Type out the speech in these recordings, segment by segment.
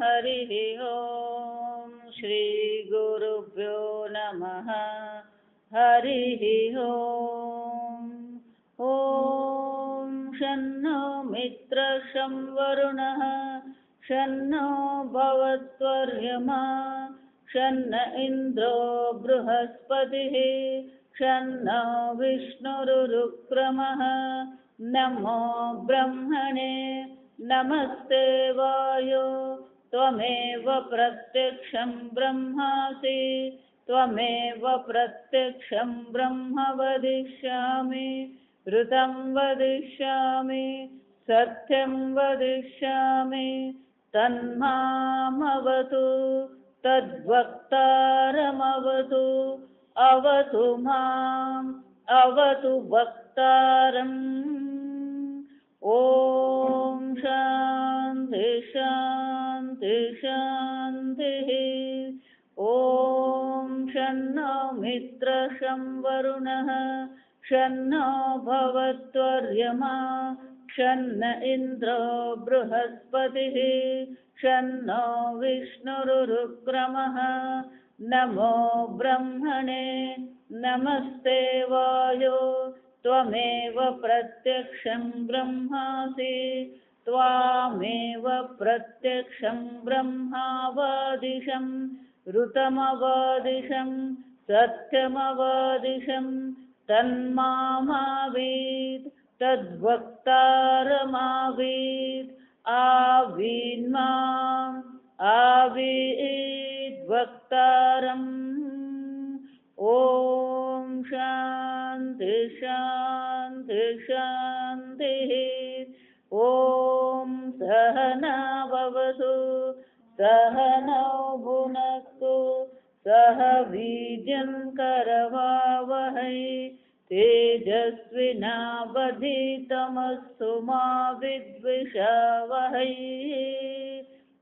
हरिः ॐ श्रीगुरुभ्यो नमः हरिः ॐ ॐ शन्नो मित्रशं वरुणः शन्नो भवत्वर्यमा शन्न इन्द्रो बृहस्पतिः शन्नो विष्णुरुक्रमः नमो ब्रह्मणे नमस्ते वायो त्वमेव प्रत्यक्षं ब्रह्मासि त्वमेव प्रत्यक्षं ब्रह्म वदिष्यामि ऋतं वदिष्यामि सत्यं वदिष्यामि तन्मामवतु तद्वक्तारमवतु अवतु माम् अवतु वक्तारम् ॐ शान्ति शान्ति शान्तिः ॐ शन्नो मित्रशं वरुणः शन्नो भवत्वर्यमा शन्न इन्द्रो बृहस्पतिः शन्नो विष्णुरुक्रमः नमो ब्रह्मणे नमस्ते वायो त्वमेव प्रत्यक्षं ब्रह्मासि त्वामेव प्रत्यक्षं ब्रह्मावदिशं ऋतमवदिशं सत्यमवदिशं तन्मामावीत् तद्वक्तारमावीत् आवीन्माम् आवीद्वक्तारम् ॐ शान्ति शान्ति शान्तिः ॐ सहना भवतु सहनौ भुनक्तु सह वीर्यं करवावहै तेजस्विनावधीतमस्तु मा विद्विषावहै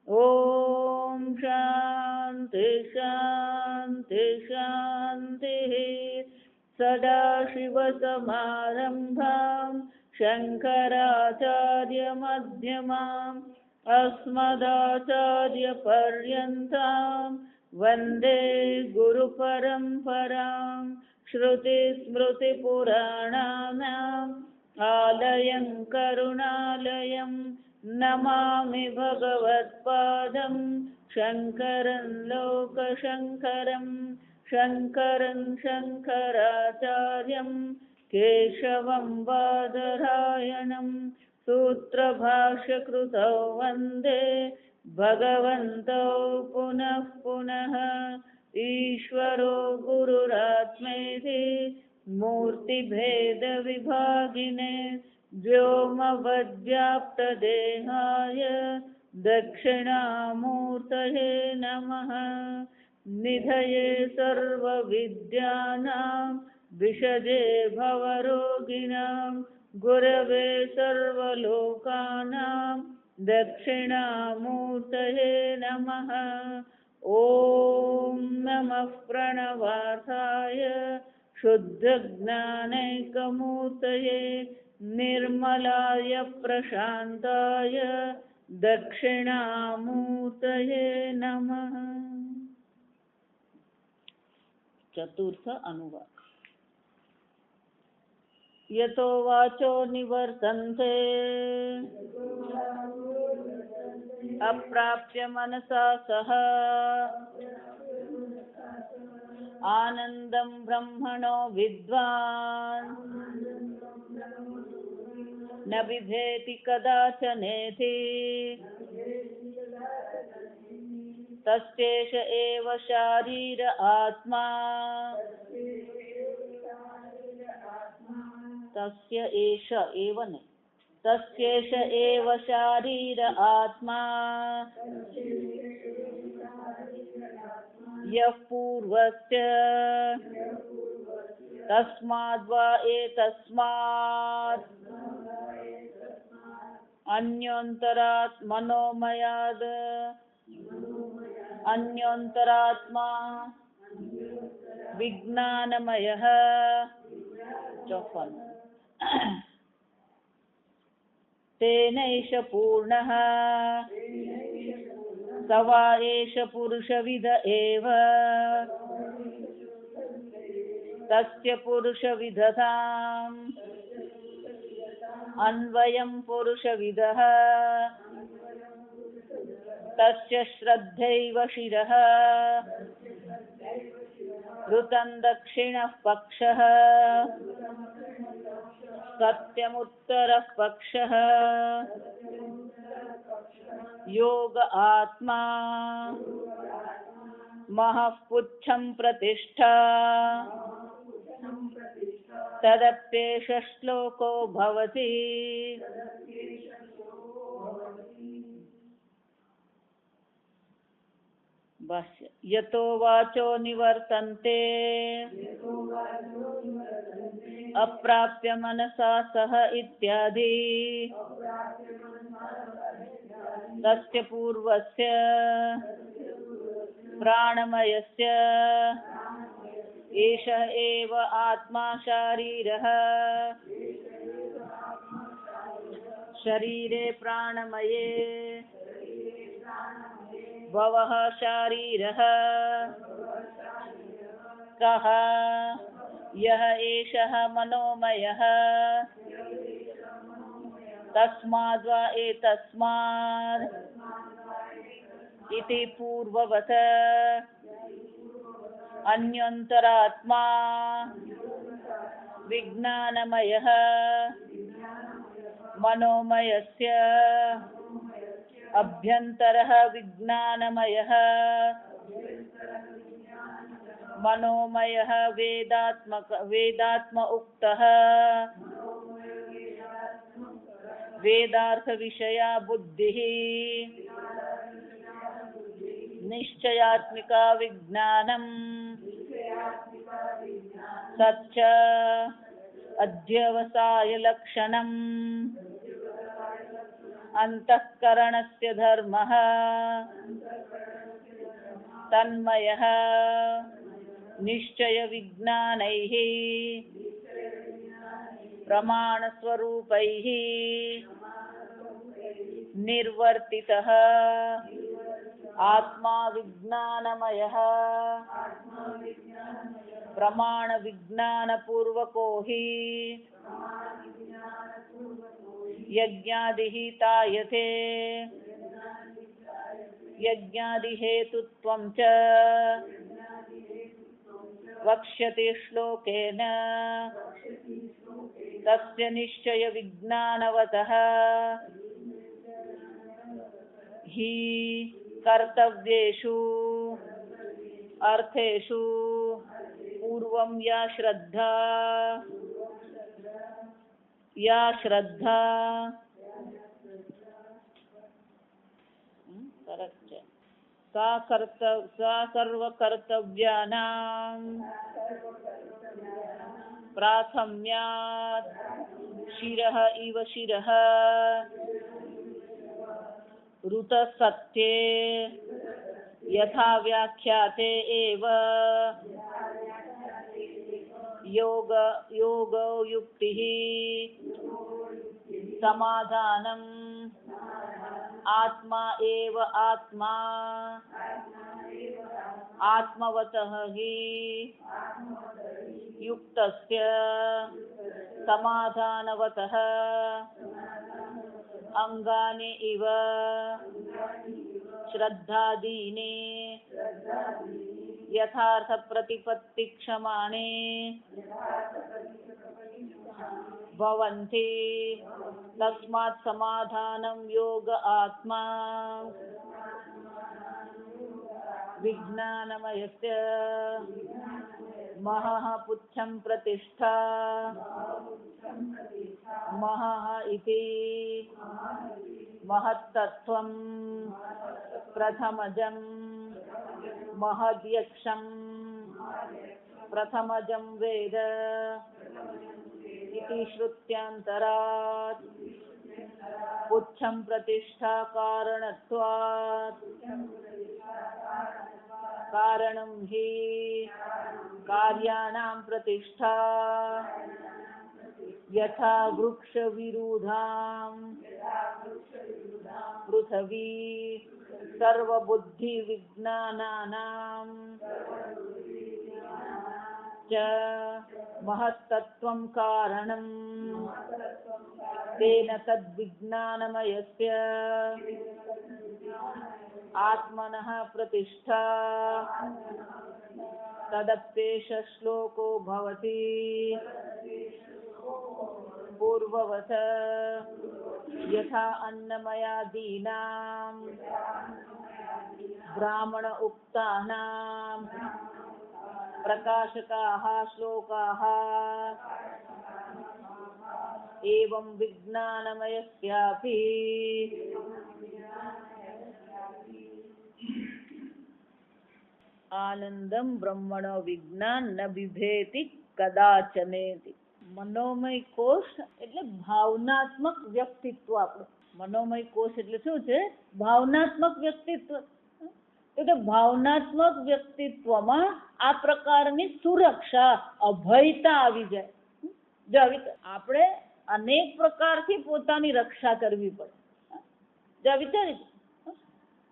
ॐ शान्ति शान्ति शान्तिः सदाशिवसमारम्भां शङ्कराचार्यमध्यमाम् अस्मदाचार्यपर्यन्तां वन्दे गुरुपरम्परां श्रुतिस्मृतिपुराणानाम् आलयं करुणालयं नमामि भगवत्पादं शङ्करं लोकशङ्करं शङ्करं शङ्कराचार्यं केशवं बादरायणं सूत्रभाष्यकृतौ वन्दे भगवन्तौ पुनः पुनः ईश्वरो गुरुरात्मेति मूर्तिभेदविभागिने व्योमवद्व्याप्तदेहाय दक्षिणामूर्तये नमः निधये सर्वविद्यानां विषजे भवरोगिणां गुरवे सर्वलोकानां दक्षिणामूर्तये नमः ॐ नमः प्रणवार्थाय शुद्धज्ञानैकमूर्तये निर्मलाय प्रशान्ताय दक्षिणामूर्तये नमः। चतुर्थ अनुवाद। यतो वाचो निवर्तन्ते अप्राप्य मनसा सह आनन्दं ब्रह्मणो विद्वान् न बिभेति कदाचनेति तस्यैष एव शारीर आत्मा तस्य एष एव नहीं तस्यैष एव शारीर आत्मा यः पूर्वस्य तस्माद्वा एतस्मात् अन्योन्तरात् मनोमयाद् अन्योन्तरात्मा विज्ञानमयः चौपन तेनैष पूर्णः स वा एष पुरुषविद एव तस्य पुरुषविदताम् अन्वयं पुरुषविदः तस्य श्रद्धैव शिरः ऋतं दक्षिणः पक्षः सत्यमुत्तरः पक्षः योग आत्मा महः पुच्छं प्रतिष्ठा तदप्येष श्लोको भवति भाष्य यतो वाचो निवर्तन्ते अप्राप्य मनसा सह इत्यादि तस्य पूर्वस्य प्राणमयस्य एष एव आत्मा शारीरः शरीरे प्राणमये भवः शारीरः कः यः एषः मनोमयः तस्माद्वा एतस्माद् इति पूर्ववत् अन्योन्तरात्मा विज्ञानमयः मनोमयस्य अभ्यन्तरः विज्ञानमयः मनोमयः वेदात्म उक्तः वेदार्थविषया बुद्धिः निश्चयात्मिका विज्ञानम् तच्च अध्यवसायलक्षणम् अंतःकरणस्य धर्मः तन्मयः निश्चय विज्ञानैः प्रमाणस्वरूपैः निर्वर्तितः आत्मा विज्ञानमयः प्रमाण विज्ञानपूर्वको हि यज्ञादिः तायते यज्ञादिहेतुत्वं च वक्ष्यते श्लोकेन तस्य निश्चय विज्ञानवतः हि कर्तव्येषु अर्थेषु पूर्वं या श्रद्धा सा सर्वकर्तव्यानां प्राथम्यात् शिरः इव शिरः ऋतसत्ये यथा व्याख्याते एव योगो युक्तिः समाधानम् आत्मा एव आत्मा आत्मवतः हि युक्तस्य समाधानवतः अंगानि इव श्रद्धादीनि यथार्थ प्रतिपत्तिक्षमाणे भवन्ति तस्मात् समाधानं योग आत्मा विज्ञानमयस्य महः पुच्छं प्रतिष्ठा महः इति महत्तत्त्वं प्रथमजं महद्यक्षं प्रथमजं वेद इति श्रुत्यान्तरात् पुच्छं प्रतिष्ठा कारणत्वात् कारणं हि कार्याणां प्रतिष्ठा યથા વૃક્ષ વિરુધામ પૃથ્વી સર્વબુદ્ધિ વિજ્ઞાનાનામ ચ મહત્તત્વં કારણમ તેન તદ્વિજ્ઞાનમયસ્ય આત્મનઃ પ્રતિષ્ઠા તદપ્યેષ શ્લોકો ભવતિ પૂર્વવત યથા અન્નમયાદીનાં બ્રાહ્મણ ઉક્તાનાં પ્રકાશકાઃ શ્લોકાઃ એવં વિજ્ઞાનમયસ્યાપી આનંદમ બ્રહ્મણો વિજ્ઞાન ન બિભેતિ કદાચનેતિ. મનોમય કોષ એટલે ભાવનાત્મક વ્યક્તિત્વ. આપણું મનોમય કોષ એટલે શું છે? ભાવનાત્મક વ્યક્તિત્વ. એટલે ભાવનાત્મક વ્યક્તિત્વમાં આ પ્રકારની સુરક્ષા, અભયતા આવી જાય. જો આપણે અનેક પ્રકારથી પોતાની રક્ષા કરવી પડે. જો વિચારી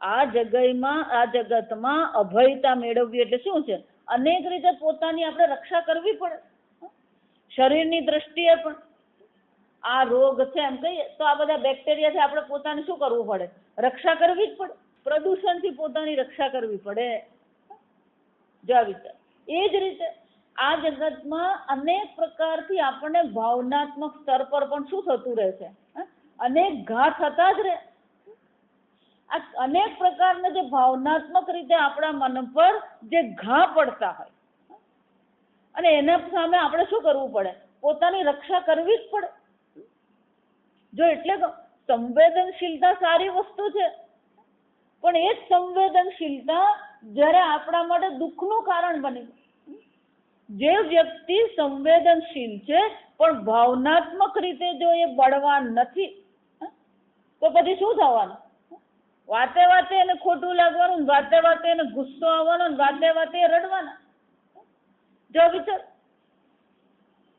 આ જગતમાં અભયતા મેળવવી એટલે શું છે? અનેક રીતે પોતાની આપણે રક્ષા કરવી પડે. શરીરની દ્રષ્ટિએ પણ આ રોગ છે એમ કહીએ તો આ બધા બેક્ટેરિયાથી આપણે પોતાને શું કરવું પડે? રક્ષા કરવી જ પડે. પ્રદૂષણથી પોતાની રક્ષા કરવી પડે. જો વિચાર એ જ રીતે આ જગતમાં અનેક પ્રકારથી આપણને ભાવનાત્મક સ્તર પર પણ શું થતું રહે છે? અનેક ઘા થતા જ રહે. આ અનેક પ્રકારના જે ભાવનાત્મક રીતે આપણા મન પર જે ઘા પડતા હોય અને એના સામે આપણે શું કરવું પડે? પોતાની રક્ષા કરવી જ પડે. જો એટલે સંવેદનશીલતા સારી વસ્તુ છે, પણ એ જ સંવેદનશીલતા જ્યારે આપણા માટે દુઃખનું કારણ બની. જે વ્યક્તિ સંવેદનશીલ છે પણ ભાવનાત્મક રીતે જો એ બળવાન નથી તો પછી શું થવાનું? વાતે વાતે એને ખોટું લાગવાનું, વાતે વાતે એને ગુસ્સો આવવાનો, વાતે વાતે રડવાના. જો વિચાર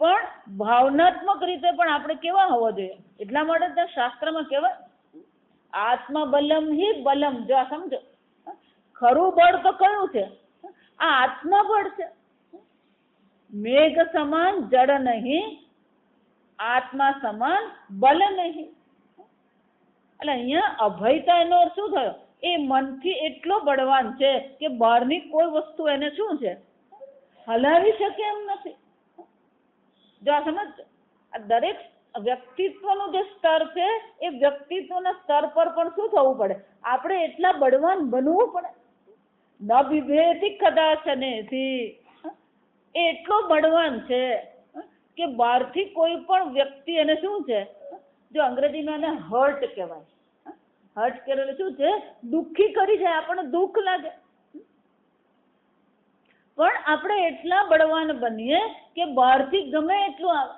પણ ભાવનાત્મક રીતે પણ આપણે કેવા હોવા જોઈએ? એટલા માટે ત્યાં શાસ્ત્રમાં કહેવાય આત્મબલમ હિ બલમ. જો આ સમજો, ખરું બળ તો કયું છે? આ આત્મબળ છે. મેઘ સમાન જડ નહીં, આત્મા સમાન બલ નહીં. એટલે અહીંયા અભયતા એનો અર્થ શું થયો? એ મનથી એટલો બળવાન છે કે બહારની કોઈ વસ્તુ એને શું છે? હલાવી શકે એમ નથી. જો આ સમજ, આ દરેક વ્યક્તિત્વનું જે સ્તર છે એ વ્યક્તિત્વના સ્તર પર પણ શું થવું પડે? આપણે એટલા બળવાન બનવું પડે. ન બિભેતિ કદાચનેથી. એ એટલો બળવાન છે કે બહારથી કોઈ પણ વ્યક્તિ એને શું છે? જો અંગ્રેજીમાં એને હર્ટ કહેવાય. હર્ટ કરેલું શું છે? દુઃખી કરી જાય, આપણને દુઃખ લાગે. પણ આપણે એટલા બળવાન બનીએ કે બહારથી ગમે એટલું આવે.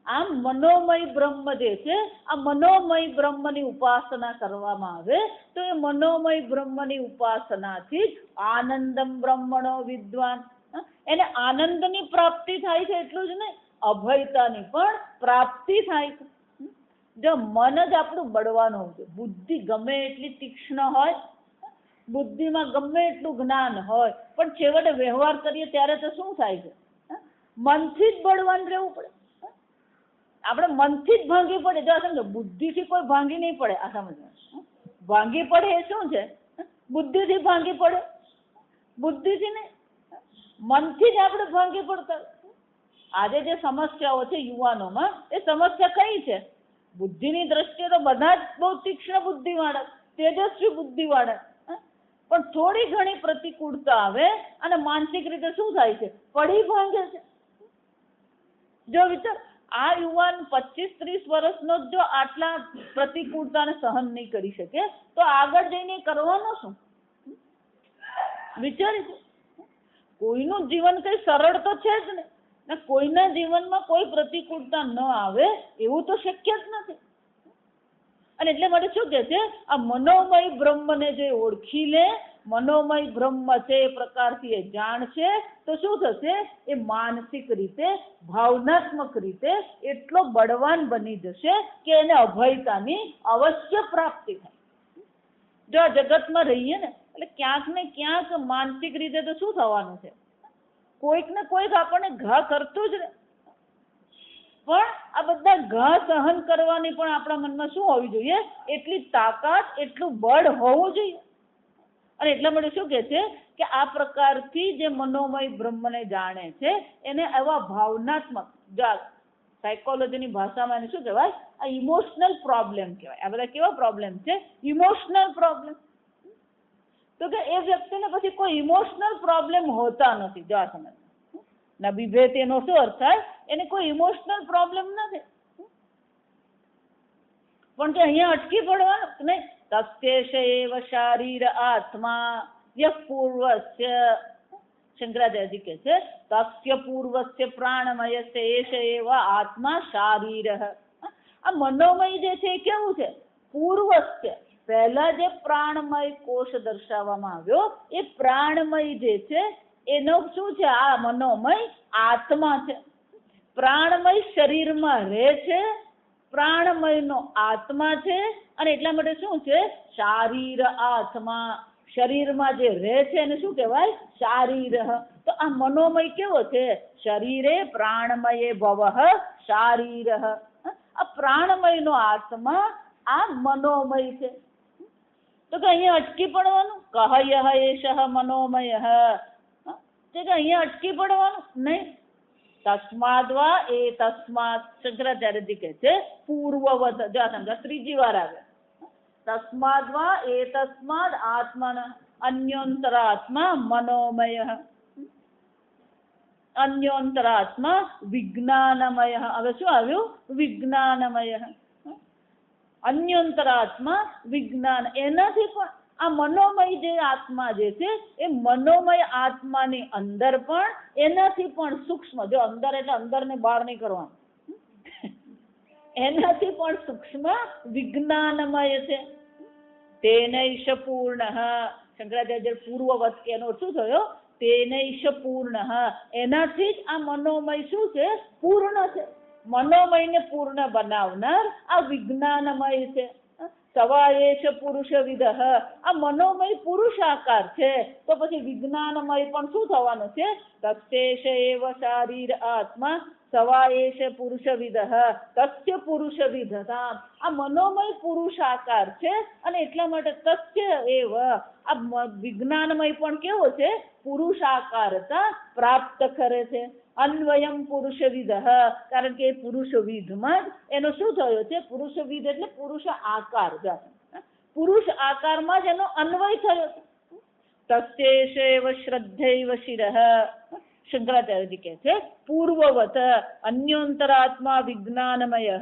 આમ મનોમય બ્રહ્મ જે છે, આ મનોમય બ્રહ્મની ઉપાસના કરવામાં આવે તો એ મનોમય બ્રહ્મની ઉપાસનાથી જ આનંદમ બ્રહ્મણો વિદ્વાન, એને આનંદની પ્રાપ્તિ થાય છે. એટલું જ નહીં, અભયતાની પણ પ્રાપ્તિ થાય છે. જો મન જ આપણું બળવાનું હોય છે, બુદ્ધિ ગમે એટલી તીક્ષ્ણ હોય, બુદ્ધિમાં ગમે એટલું જ્ઞાન હોય, પણ છેવટે વ્યવહાર કરીએ ત્યારે તો શું થાય છે? મનથી જ બળવાન રહેવું પડે. આપણે મનથી જ ભાંગી પડે. જો સમજો, બુદ્ધિથી કોઈ ભાંગી નહીં પડે. આ સમજવાનું, ભાંગી પડે એ શું છે? બુદ્ધિથી ભાંગી પડે, બુદ્ધિથી નહીં, મનથી જ આપણે ભાંગી પડતા. આજે જે સમસ્યાઓ છે યુવાનોમાં, એ સમસ્યા કઈ છે? બુદ્ધિની દ્રષ્ટિએ તો બધા જ બહુ તીક્ષ્ણ બુદ્ધિવાળા, તેજસ્વી બુદ્ધિવાળા, પણ થોડી ઘણી પ્રતિકૂળતા આવે અને માનસિક રીતે શું થાય છે? પડી ભાંગે છે. જો વિચાર, આ યુવાન 25-30 વર્ષનો જો આટલા પ્રતિકૂળતાને સહન નહીં કરી શકે તો આગળ જઈને કરવાનો શું? વિચારી, કોઈનું જીવન કઈ સરળ તો છે જ નહીં ને. કોઈના જીવનમાં કોઈ પ્રતિકૂળતા ન આવે એવું તો શક્ય જ નથી. અને એટલે માટે શું કે છે? આ મનોમય બ્રહ્મને જે ઓળખી લે મનોમય બ્રહ્મ છે એ પ્રકારથી એ જાણશે તો શું થશે? એ માનસિક રીતે, ભાવનાત્મક રીતે એટલો બળવાન બની જશે કે એને અભયતાની અવશ્ય પ્રાપ્તિ થાય. જો આ જગતમાં રહીએ ને એટલે ક્યાંક ને ક્યાંક માનસિક રીતે તો શું થવાનું છે? કોઈક ને કોઈક આપણને ઘા કરતું જ રહે. પણ આ બધા ઘા સહન કરવાની પણ આપણા મનમાં શું હોવી જોઈએ? એટલી તાકાત, એટલું બળ હોવું જોઈએ. અને એટલા માટે શું કહે છે કે આ પ્રકારથી જે મનોમય બ્રહ્મને જાણે છે એને એવા ભાવનાત્મક, સાયકોલોજીની ભાષામાં એને શું કહેવાય? આ ઇમોશનલ પ્રોબ્લેમ કહેવાય. આ બધા કેવા પ્રોબ્લેમ છે? Emotional problem. તો કે એ વ્યક્તિને પછી કોઈ ઇમોશનલ પ્રોબ્લેમ હોતા નથી. જો આ સમજ ના વિભેદ એનો શું અર્થ થાય? એને કોઈ ઇમોશનલ પ્રોબ્લેમ નથી. પણ કે અહીંયા અટકી પડવાનું નહીં. તસ્યેષ એવ શારીર આત્મા યઃ પૂર્વસ્ય, શંકરાચાર્યજી કહે છે તસ્ય પૂર્વસ્ય પ્રાણમયસ્ય એષ એવ આત્મા શારીર. આ મનોમય જે છે એ કેવું છે? પૂર્વસ્ય, પહેલા જે પ્રાણમય કોષ દર્શાવવામાં આવ્યો એ પ્રાણમય જે છે એનો શું છે? આ મનોમય આત્મા છે. પ્રાણમય શરીરમાં રહે છે, પ્રાણમયનો આત્મા છે. અને એટલા માટે શું છે? શારીર આત્મા, શરીરમાં જે રહે છે એને શું કહેવાય? શારીર. તો આ મનોમય કેવો છે? શરીરે પ્રાણમયે ભવઃ શારીર. આ પ્રાણમયનો આત્મા આ મનોમય છે. તો કે અહીંયા અટકી પડવાનું? કહ્યઃ એષઃ મનોમયઃ, કે અહીંયા અટકી પડવાનું નહીં. તસ્માદ્વા એ તસ્માત, શંકરાચાર્યજી કહે છે પૂર્વવત. જો આ સમજા ત્રીજી વાર આવે. તસ્માદ્વા એ તસ્માદ આત્મન અન્યોંતરાત્મા મનોમય, અન્યોંતરાત્મા વિજ્ઞાનમય. હવે શું આવ્યું? વિજ્ઞાનમય. અન્યોંતરાત્મા વિજ્ઞાન. એનાથી પણ આ મનોમય જે આત્મા જે છે એ મનોમય આત્માની અંદર પણ એનાથી પણ સૂક્ષ્મ, જો અંદર એટલે અંદર ને બહાર નહીં કરવાનું, એનાથી પણ સૂક્ષ્મ વિજ્ઞાનમય છે. તેનૈષ પૂર્ણ, શંકરાચાર્ય પૂર્વવત કે એનો શું થયો? તેનૈષ પૂર્ણ, એનાથી જ આ મનોમય શું છે? પૂર્ણ છે. મનોમયને પૂર્ણ બનાવનાર આ વિજ્ઞાનમય છે. સવાયેશ પુરુષવિદ, આ મનોમય પુરુષાકાર છે. તો પછી વિજ્ઞાનમય પણ શું થવાનું છે? તસ્યેષ એવ શારીર આત્મા સવાયેશ પુરુષવિદ તસ્ય પુરુષવિદતા. આ મનોમય પુરુષાકાર છે અને એટલા માટે તસ્ય એવ આ વિજ્ઞાનમય પણ કેવો છે? પુરુષાકારતા પ્રાપ્ત કરે છે. અન્વયમ પુરુષવિદ, કારણ કે પુરુષવિદમાં જ એનો શું થયો છે? પુરુષવિદ એટલે પુરુષ આકાર, પુરુષ આકારમાં જ એનો અન્વય થયો છે. તસ્યેષ શ્રદ્ધૈવ શિરઃ, શંકરાચાર્યજી કહે છે પૂર્વવત અન્યોંતરાત્મા વિજ્ઞાનમય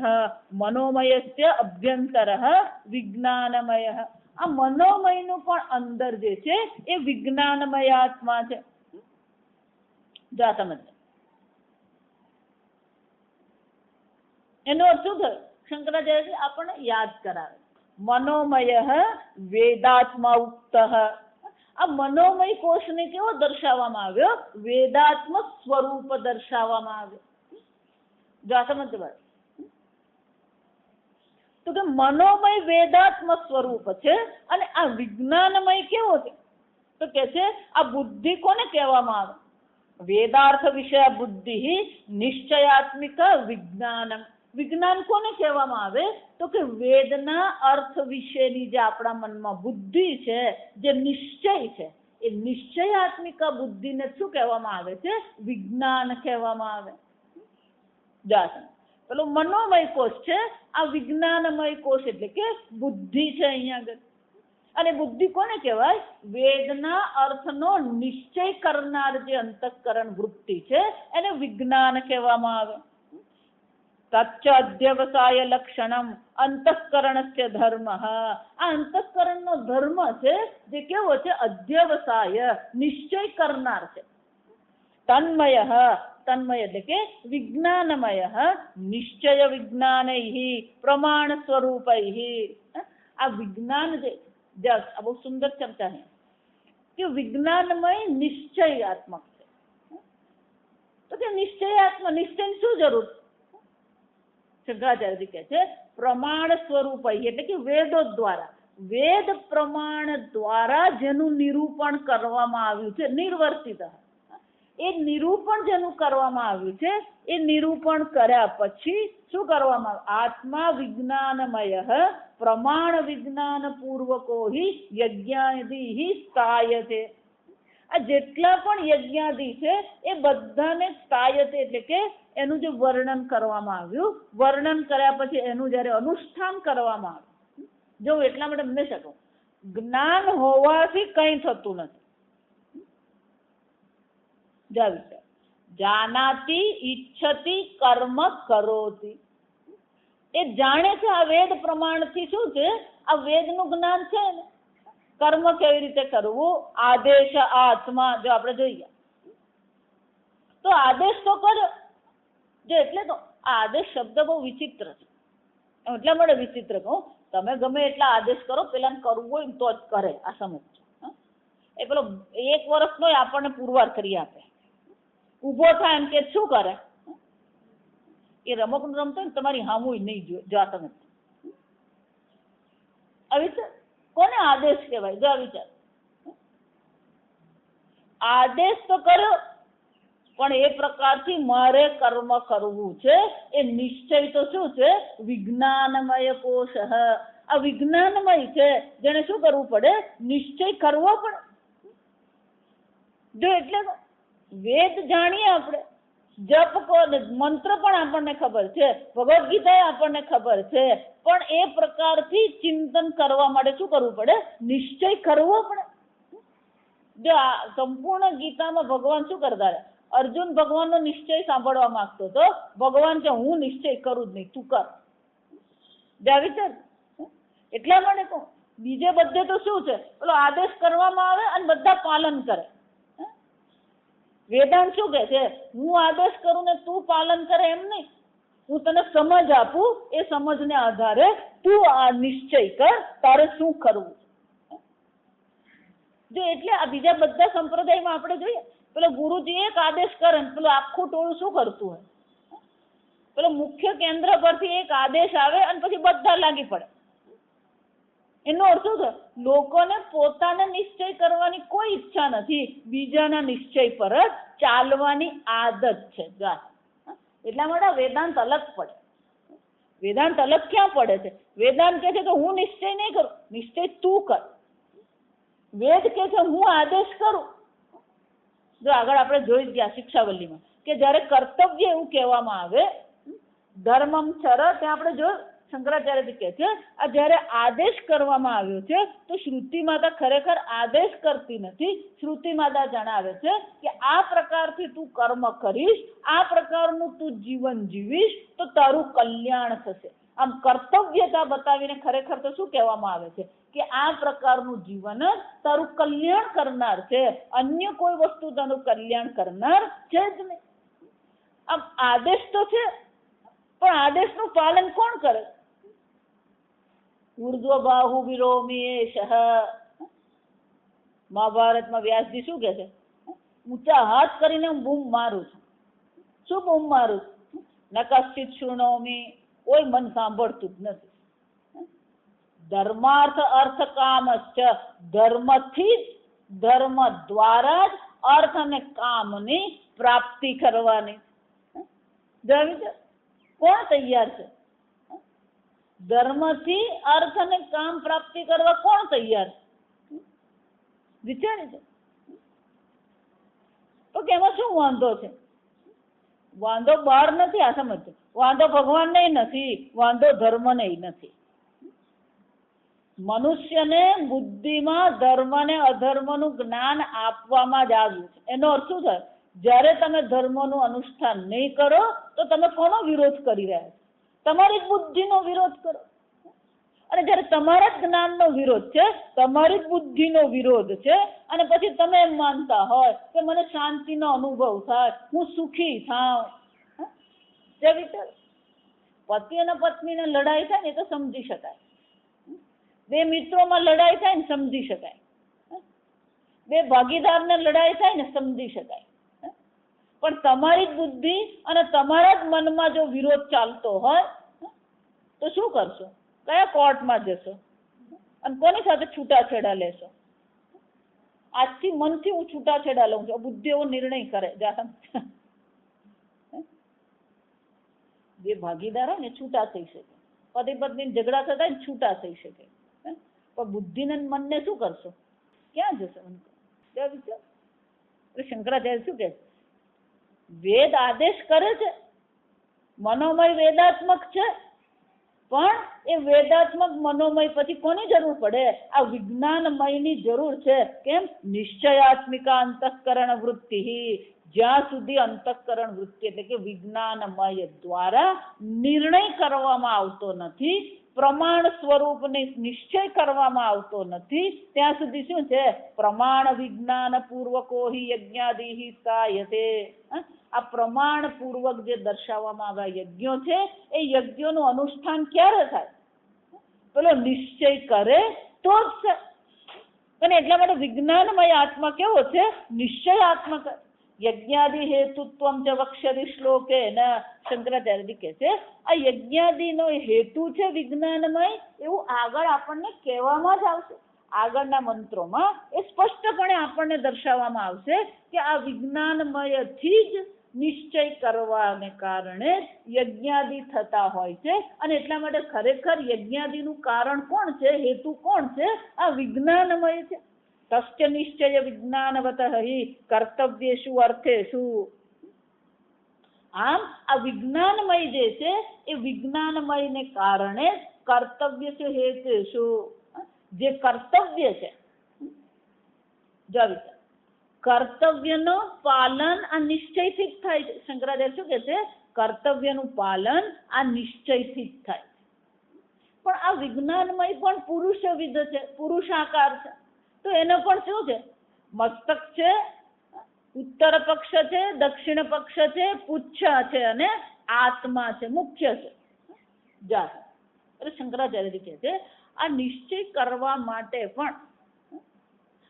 મનોમયસ્ય અભ્યંતરઃ વિજ્ઞાનમય. આ મનોમયનું પણ અંદર જે છે એ વિજ્ઞાનમય આત્મા છે. જા સમજ. એનો અર્થ શું થયો? શંકરાચાર્ય આપણને યાદ કરાવે. મનોમય વેદાત્મા ઉક્ત. આ મનોમય કોષને કેવો દર્શાવવામાં આવ્યો? વેદાત્મક સ્વરૂપ દર્શાવવામાં આવ્યો. જો સમજ. તો કે મનોમય વેદાત્મક સ્વરૂપ છે અને આ વિજ્ઞાનમય કેવો છે? તો કે છે આ બુદ્ધિ કોને કહેવામાં આવે? વેદાર્થ વિષય બુદ્ધિ નિશ્ચયાત્મિક વિજ્ઞાનમ. વિજ્ઞાન કોને કહેવામાં આવે? તો કે વેદના અર્થ વિશેની જે આપણા મનમાં બુદ્ધિ છે, જે નિશ્ચય છે, એ નિશ્ચયાત્મિક બુદ્ધિને શું કહેવામાં આવે છે? વિજ્ઞાન કહેવામાં આવે. પેલો મનોમય કોષ છે, આ વિજ્ઞાનમય કોષ એટલે કે બુદ્ધિ છે અહીંયા આગળ. અને બુદ્ધિ કોને કહેવાય? વેદના અર્થનો નિશ્ચય કરનાર જે અંતઃકરણ વૃત્તિ છે એને વિજ્ઞાન કહેવામાં આવે. તચ્ચ અધ્યવસાય લક્ષણમ અંતઃકરણસ્ય ધર્મ. આ અંતઃકરણનો ધર્મ છે જે કેવો છે? અધ્યવસાય, નિશ્ચય કરનાર છે. તન્મય, તન્મય એટલે કે વિજ્ઞાનમય નિશ્ચય વિજ્ઞાનૈ પ્રમાણ સ્વરૂપૈ. આ વિજ્ઞાન જે બહુ સુંદર ચર્ચા છે. કે વિજ્ઞાનમય નિશ્ચયાત્મક છે. તો કે નિશ્ચયની શું જરૂર? શંકરાચાર્યજી કહે છે પ્રમાણ સ્વરૂપ એટલે કે વેદો દ્વારા, વેદ પ્રમાણ દ્વારા જેનું નિરૂપણ કરવામાં આવ્યું છે, નિર્વર્તિત, એ નિરૂપણ જેનું કરવામાં આવ્યું છે, એ નિરૂપણ કર્યા પછી શું કરવામાં આવે? આત્મા વિજ્ઞાનમય પ્રમાણ વિજ્ઞાન પૂર્વકો હિ યજ્ઞાદિ સ્થાયતે. આ જેટલા પણ યજ્ઞાદિ છે એ બધાને સ્થાયતે એટલે કે એનું જે વર્ણન કરવામાં આવ્યું, વર્ણન કર્યા પછી એનું જયારે અનુષ્ઠાન કરવામાં આવ્યું. જો એટલા માટે હંમેશા કહું, જ્ઞાન હોવાથી કંઈ થતું નથી. જાનાતિ ઈચ્છતિ કર્મ કરોતિ. એ જાણે છે આ વેદ પ્રમાણથી શું છે, આ વેદનું જ્ઞાન છે ને, કર્મ કેવી રીતે કરવું, આદેશ આત્મા. જો આપણે જોઈએ તો આદેશ તો કર્યો, જો એટલે તો આ આદેશ શબ્દ બહુ વિચિત્ર છે. એટલા માટે વિચિત્ર કહું, તમે ગમે એટલા આદેશ કરો, પેલા કરવું હોય તો જ કરે. આ સમજ એ પેલો 1 વર્ષનો આપણને પુરવાર કરી આપે, ઉભો થાય એમ કે શું કરે, એ રમકડું રમતો ને તમારી હામુય નહીં જો. આ સમજ આવી છે. કોને આદેશ કહેવાય? જો આ વિચાર, આદેશ તો કર્યો પણ એ પ્રકારથી મારે કર્મ કરવું છે, એ નિશ્ચય તો શું છે? વિજ્ઞાનમય કોશ. આ વિજ્ઞાનમય છે, જેને શું કરવું પડે? નિશ્ચય કરવો પડે. જો એટલે વેદ જાણીએ આપણે, જપ મંત્ર પણ આપણને ખબર છે, ભગવદ્ ગીતા આપણને ખબર છે, પણ એ પ્રકારથી ચિંતન કરવા માટે શું કરવું પડે? નિશ્ચય કરવો પડે. જો આ સંપૂર્ણ ગીતામાં ભગવાન શું કરતા રહે? અર્જુન ભગવાનનો નિશ્ચય સાંભળવા માંગતો હતો, ભગવાન કે હું નિશ્ચય કરું જ નહીં, તું કર. જ્યાં વિચાર એટલા માટે કહું, બીજે બધે તો શું છે, પેલો આદેશ કરવામાં આવે અને બધા પાલન કરે. વેદાંત શું કહે છે? હું આદેશ કરું ને તું પાલન કરે એમ નહીં, હું તને સમજ આપું, એ સમજને આધારે તું આ નિશ્ચય કર, તારે શું કરવું. જો એટલે આ બીજા બધા સંપ્રદાયમાં આપણે જોઈએ, પેલો ગુરુજી એક આદેશ કરે ને પેલું આખું ટોળું શું કરતું હોય? પેલો મુખ્ય કેન્દ્ર પરથી એક આદેશ આવે અને પછી બધા લાગી પડે. એનો અર્થ શું છે? લોકોને પોતાને નિશ્ચય કરવાની કોઈ ઈચ્છા નથી, બીજાના નિશ્ચય પર જ ચાલવાની આદત છે. એટલા માટે વેદાંત અલગ પડે. વેદાંત અલગ ક્યાં પડે છે? વેદાંત કહે છે કે હું નિશ્ચય નહીં કરું, નિશ્ચય તું કર. વેદ કહે છે હું આદેશ કરું. જો આગળ આપણે જોઈ ગયા શિક્ષાવલ્લીમાં કે જયારે કર્તવ્ય એવું કહેવામાં આવે, ધર્મમ ચર, ત્યાં આપણે જો શંકરાચાર્યજી કહે છે આ જયારે આદેશ કરવામાં આવ્યો છે તો શ્રુતિ માતા ખરેખર આદેશ કરતી નથી. શ્રુતિ માતા જણાવે છે કે આ પ્રકારથી તું કર્મ કરીશ, આ પ્રકારનું તું જીવન જીવીશ તો તારું કલ્યાણ થશે. આમ કર્તવ્યતા બતાવીને ખરેખર તો શું કહેવામાં આવે છે કે આ પ્રકારનું જીવન જ તારું કલ્યાણ કરનાર છે, અન્ય કોઈ વસ્તુ તારું કલ્યાણ કરનાર છે જ નહીં. આમ આદેશ તો છે, પણ આદેશનું પાલન કોણ કરે? ઉર્ધ્વ બાહુ વિરોમી એષ. મહાભારતમાં વ્યાસજી શું કહે છે? ઊંચા હાથ કરીને હું બૂમ મારું છું. શું બૂમ મારું? ન કશ્ચિત શૃણોમી, કોઈ મન સાંભળતું જ નથી. ધર્માર્થ અર્થ કામશ્ચ, ધર્મથી જ, ધર્મ દ્વારા જ અર્થ અને કામની પ્રાપ્તિ કરવાની. કોણ તૈયાર છે? ધર્મથી અર્થ અને કામ પ્રાપ્તિ કરવા કોણ તૈયાર? વિચારી છે તો કે એમાં શું વાંધો છે? વાંધો બહાર નથી, આ સમજ. વાંધો ભગવાનને નથી, વાંધો ધર્મને નથી. મનુષ્યને બુદ્ધિમાં ધર્મ ને અધર્મનું જ્ઞાન આપવામાં જ આવ્યું છે. એનો અર્થ શું થાય? જયારે તમે ધર્મનું અનુષ્ઠાન નહીં કરો તો તમે કોનો વિરોધ કરી રહ્યા છો? તમારી જ બુદ્ધિનો વિરોધ કરો. અને જયારે તમારા જ જ્ઞાનનો વિરોધ છે, તમારી જ બુદ્ધિનો વિરોધ છે, અને પછી તમે એમ માનતા હોય કે મને શાંતિનો અનુભવ થાય, હું સુખી થાઉં. પતિ અને પત્નીને લડાઈ થાય ને એ તો સમજી શકાય. બે મિત્રોમાં લડાઈ થાય ને સમજી શકાય. બે ભાગીદારને લડાઈ થાય ને સમજી શકાય, પણ તમારી જ બુદ્ધિ અને તમારા જ મનમાં જો વિરોધ ચાલતો હોય તો શું કરશો? કયા કોર્ટમાં જશો અને કોની સાથે છૂટાછેડા લેશો? આજથી મનથી હું છૂટાછેડા લઉં છું, બુદ્ધિ એવો નિર્ણય કરે. જે ભાગીદાર હોય ને છૂટા થઈ શકે, પતિ પત્ની ઝઘડા થતા ને છૂટા થઈ શકે, પણ બુદ્ધિને મનને શું કરશો? ક્યાં જશો? શંકરાચાર્ય શું કે વેદ આદેશ કરે છે, મનોમય વેદાત્મક છે, પણ એ વેદાત્મક મનોમય પછી કોની જરૂર પડે? આ વિજ્ઞાનમયની જરૂર છે. કેમ? નિશ્ચયાત્મિકા અંતઃકરણ વૃત્તિ, જ્યાં સુધી અંતઃકરણ વૃત્તિ એટલે કે વિજ્ઞાનમય દ્વારા નિર્ણય કરવામાં આવતો નથી, પ્રમાણ સ્વરૂપને નિશ્ચય કરવામાં આવતો નથી, ત્યાં સુધી શું છે? પ્રમાણ વિજ્ઞાન પૂર્વકો હિ યજ્ઞાદિ સાયતે. આ પ્રમાણ પૂર્વક જે દર્શાવવામાં આવ્યા યજ્ઞો છે એ યજ્ઞોનું અનુષ્ઠાન ક્યારે થાય? પેલો નિશ્ચય કરે તો જ છે. અને એટલા માટે વિજ્ઞાનમય આત્મા કેવો છે? નિશ્ચયાત્મક. યજ્ઞાદિ હેતુત્વમ ચ વક્ષ્યતિ શ્લોકે ન શંકરાચાર્ય કહે છે આ યજ્ઞાદિનો હેતુ છે વિજ્ઞાનમય, એવું આગળ આપણને કહેવામાં જ આવશે. આગળના મંત્રોમાં એ સ્પષ્ટપણે આપણને દર્શાવવામાં આવશે કે આ વિજ્ઞાનમયથી જ નિશ્ચય કરવાને કારણે યજ્ઞાદિ થતા હોય છે. અને એટલા માટે ખરેખર યજ્ઞાદિનું કારણ કોણ છે? હેતુ કોણ છે? આ વિજ્ઞાનમય છે. તસ્ય નિશ્ચય વિજ્ઞાનવતઃ હિ કર્તવ્યેષુ અર્થેષુ. આમ આ વિજ્ઞાનમય જે છે એ વિજ્ઞાનમયને કારણે કર્તવ્ય છે હેતુષુ, જે કર્તવ્ય છે, જો કર્તવ્યનું પાલન આ નિશ્ચયથી જ થાય છે. શંકરાચાર્ય શું કહે છે? કર્તવ્યનું પાલન આ નિશ્ચયથી જ થાય છે. પણ આ વિજ્ઞાનમય પણ પુરુષવિધ છે, પુરુષાકાર છે. તો એનો પણ શું છે? મસ્તક છે, ઉત્તર પક્ષ છે, દક્ષિણ પક્ષ છે, પુચ્છ છે અને આત્મા છે, મુખ્ય છે. એટલે શંકરાચાર્ય કહે છે આ નિશ્ચય કરવા માટે પણ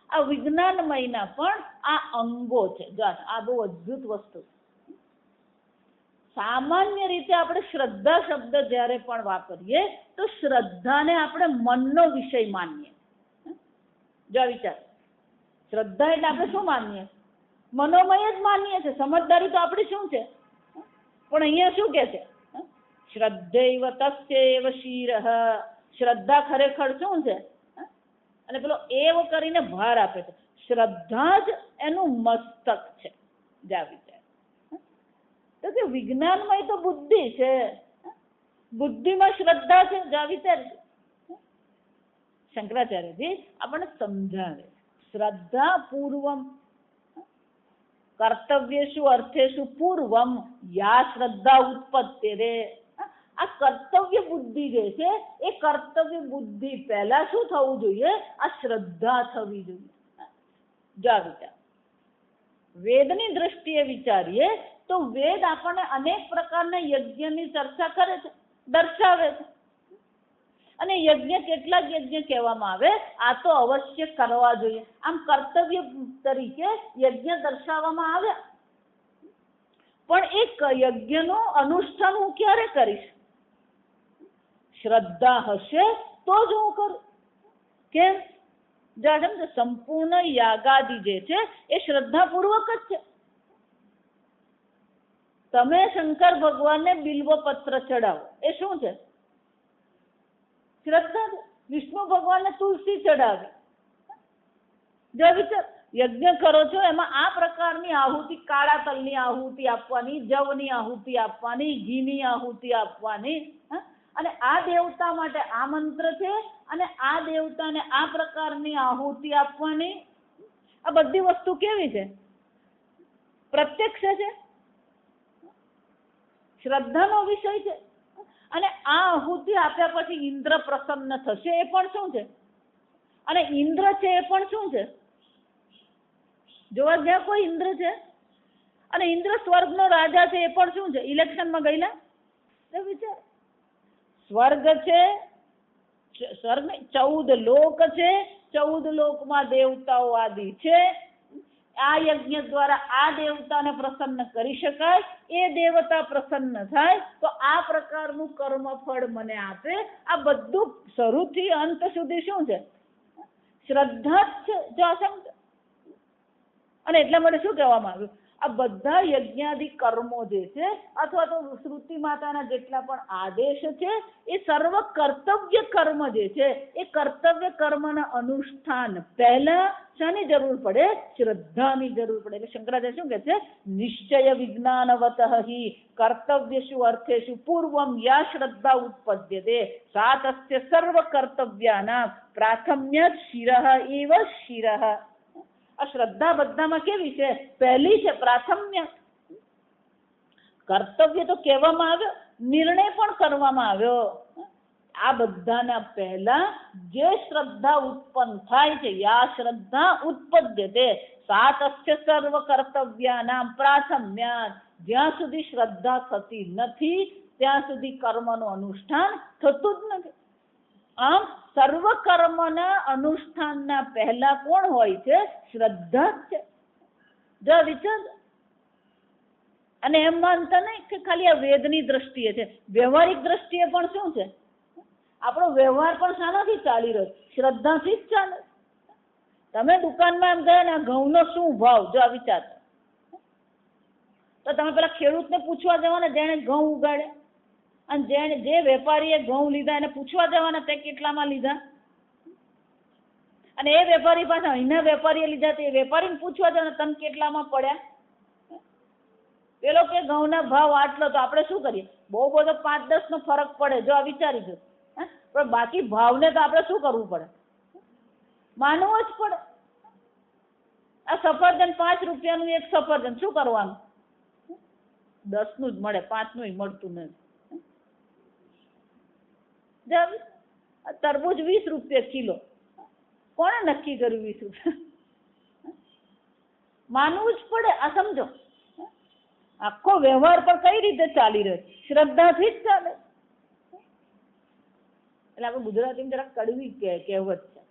આ વિજ્ઞાનમયના પણ આ અંગો છે. આ બહુ અદ્ભુત વસ્તુ. સામાન્ય રીતે આપણે શ્રદ્ધા શબ્દ જ્યારે પણ વાપરીએ તો શ્રદ્ધાને આપણે મનનો વિષય માનીએ. જો વિચાર, શ્રદ્ધા એટલે આપણે શું માનીએ? મનોમય જ માનીએ છીએ. સમજદારી તો આપણી શું છે? પણ અહીંયા શું કે છે? શ્રદ્ધૈવ તસ્યૈવ શિરઃ. શ્રદ્ધા ખરેખર શું છે? અને પેલો એવ કરીને ભાર આપે છે. શ્રદ્ધા જ એનું મસ્તક છે. જા વિચાર, તો કે વિજ્ઞાનમય તો બુદ્ધિ છે, બુદ્ધિમાં શ્રદ્ધા છે. જા વિચાર, શંકરાચાર્યજી આપણને સમજાવે શ્રદ્ધા પૂર્વમ કર્તવ્યેષુ અર્થેષુ પૂર્વમ યા શ્રદ્ધા ઉત્પત્તિ રે. આ કર્તવ્ય બુદ્ધિ જે છે એ કર્તવ્ય બુદ્ધિ પહેલા શું થવું જોઈએ? આ શ્રદ્ધા થવી જોઈએ. જા વિચાર, વેદની દ્રષ્ટિએ વિચારીએ તો વેદ આપણને અનેક પ્રકારના યજ્ઞની ચર્ચા કરે છે, દર્શાવે છે. અને યજ્ઞ કેટલાક યજ્ઞ કહેવામાં આવે આ તો અવશ્ય કરવા જોઈએ. આમ કર્તવ્ય તરીકે યજ્ઞ દર્શાવવામાં આવ્યા. પણ એક યજ્ઞનું અનુષ્ઠાન હું ક્યારે કરીશ? શ્રદ્ધા હશે તો જ હું કરું. કેમ? સંપૂર્ણ યાગાદિ જે છે એ શ્રદ્ધાપૂર્વક જ છે. તમે શંકર ભગવાનને બિલ્વપત્ર ચડાવો એ શું છે? શ્રદ્ધા. વિષ્ણુ ભગવાનને તુલસી ચડાવી. જો વિચાર, યજ્ઞ કરો છો એમાં આ પ્રકારની આહુતિ, કાળા તલની આહુતિ આપવાની, જવની આહુતિ આપવાની, ઘીની આહુતિ આપવાની, અને આ દેવતા માટે આ મંત્ર છે અને આ દેવતાને આ પ્રકારની આહુતિ આપવાની. આ બધી વસ્તુ કેવી છે? પ્રત્યક્ષ છે, શ્રદ્ધાનો વિષય છે. અને આ આહુતિ આપ્યા પછી ઇન્દ્ર પ્રસન્ન થશે એ પણ શું છે? અને ઇન્દ્ર છે એ પણ શું છે? જોવા ગયા કોઈ ઇન્દ્ર છે? અને ઇન્દ્ર સ્વર્ગનો રાજા છે એ પણ શું છે? ઇલેક્શનમાં ગયેલા વિચાર. સ્વર્ગ છે, સ્વર્ગ 14 લોક છે, 14 લોકમાં દેવતાઓ આદિ છે. આ યજ્ઞ દ્વારા આ દેવતાને પ્રસન્ન કરી શકાય. એ દેવતા પ્રસન્ન થાય તો આ પ્રકારનું કર્મફળ મને આપે. આ બધું શરૂથી અંત સુધી શું છે? શ્રદ્ધા જ છે. જો આ સમજ. અને એટલા માટે શું કહેવામાં આવ્યું? આ બધા યજ્ઞાદિ કર્મો જે છે અથવા તો શ્રુતિ માતાના જેટલા પણ આદેશ છે એ સર્વ કર્તવ્ય કર્મ જે છે એ કર્તવ્ય કર્મના અનુષ્ઠાન પહેલા શાની જરૂર પડે? શ્રદ્ધાની જરૂર પડે. એટલે શંકરાચાર્ય શું કહે છે? નિશ્ચય વિજ્ઞાનવતઃ હિ કર્તવ્યસુ અર્થેષુ પૂર્વમ યા શ્રદ્ધા ઉત્પદ્યતે સા તસ્ય સર્વ કર્તવ્યાનાં પ્રાથમ્ય શિરઃ એવ શિરઃ. આ શ્રદ્ધા બધામાં કેવી છે? પહેલી છે, પ્રાથમ્ય. કર્તવ્ય તો કહેવામાં આવ્યો, નિર્ણય પણ કરવામાં આવ્યો. આ બધાના પહેલા જે શ્રદ્ધા ઉત્પન્ન થાય છે, યા શ્રદ્ધા ઉત્પદ્યતે સા તસ્ય સર્વ કર્તવ્યાનાં પ્રાથમ્યાત. જ્યાં સુધી શ્રદ્ધા થતી નથી ત્યાં સુધી કર્મનું અનુષ્ઠાન થતું જ નથી. આમ સર્વ કર્મના અનુષ્ઠાનના પહેલા કોણ હોય છે? શ્રદ્ધા જ છે. જો વિચાર. અને એમ માનતા નહીં કે ખાલી આ વેદની દ્રષ્ટિએ છે, વ્યવહારિક દ્રષ્ટિએ પણ શું છે? આપણો વ્યવહાર પણ શાનાથી ચાલી રહ્યો? શ્રદ્ધાથી જ ચાલે. તમે દુકાનમાં એમ ગયા ને ઘઉંનો શું ભાવ? જો આ વિચાર. તો તમે પેલા ખેડૂતને પૂછવા જવાના જેને ઘઉં ઉગાડે, અને જે વેપારીએ ઘઉં લીધા એને પૂછવા જવાના તે કેટલામાં લીધા. અને એ વેપારી પાસે અહીંના વેપારીએ લીધા તે વેપારીને પૂછવા જવાના તને કેટલામાં પડ્યા. પેલો કે ઘઉંના ભાવ આટલો, તો આપણે શું કરીએ? બહુ બધો 5-10 નો ફરક પડે. જો આ વિચારી દો. પણ બાકી ભાવને તો આપણે શું કરવું પડે? માનવો જ પડે. આ સફરજન 5 રૂપિયાનું એક સફરજન શું કરવાનું? 10 નું જ મળે, 5 નું મળતું નથી. તરબૂચ 20 રૂપિયા કિલો. કોણે નક્કી કર્યું 20 રૂપિયા? માનવું જ પડે. આ સમજો, આખો વ્યવહાર પણ કઈ રીતે ચાલી રહ્યો? શ્રદ્ધાથી જ ચાલે. એટલે આપણે ગુજરાતીમાં જરા કડવી કહેવત છે,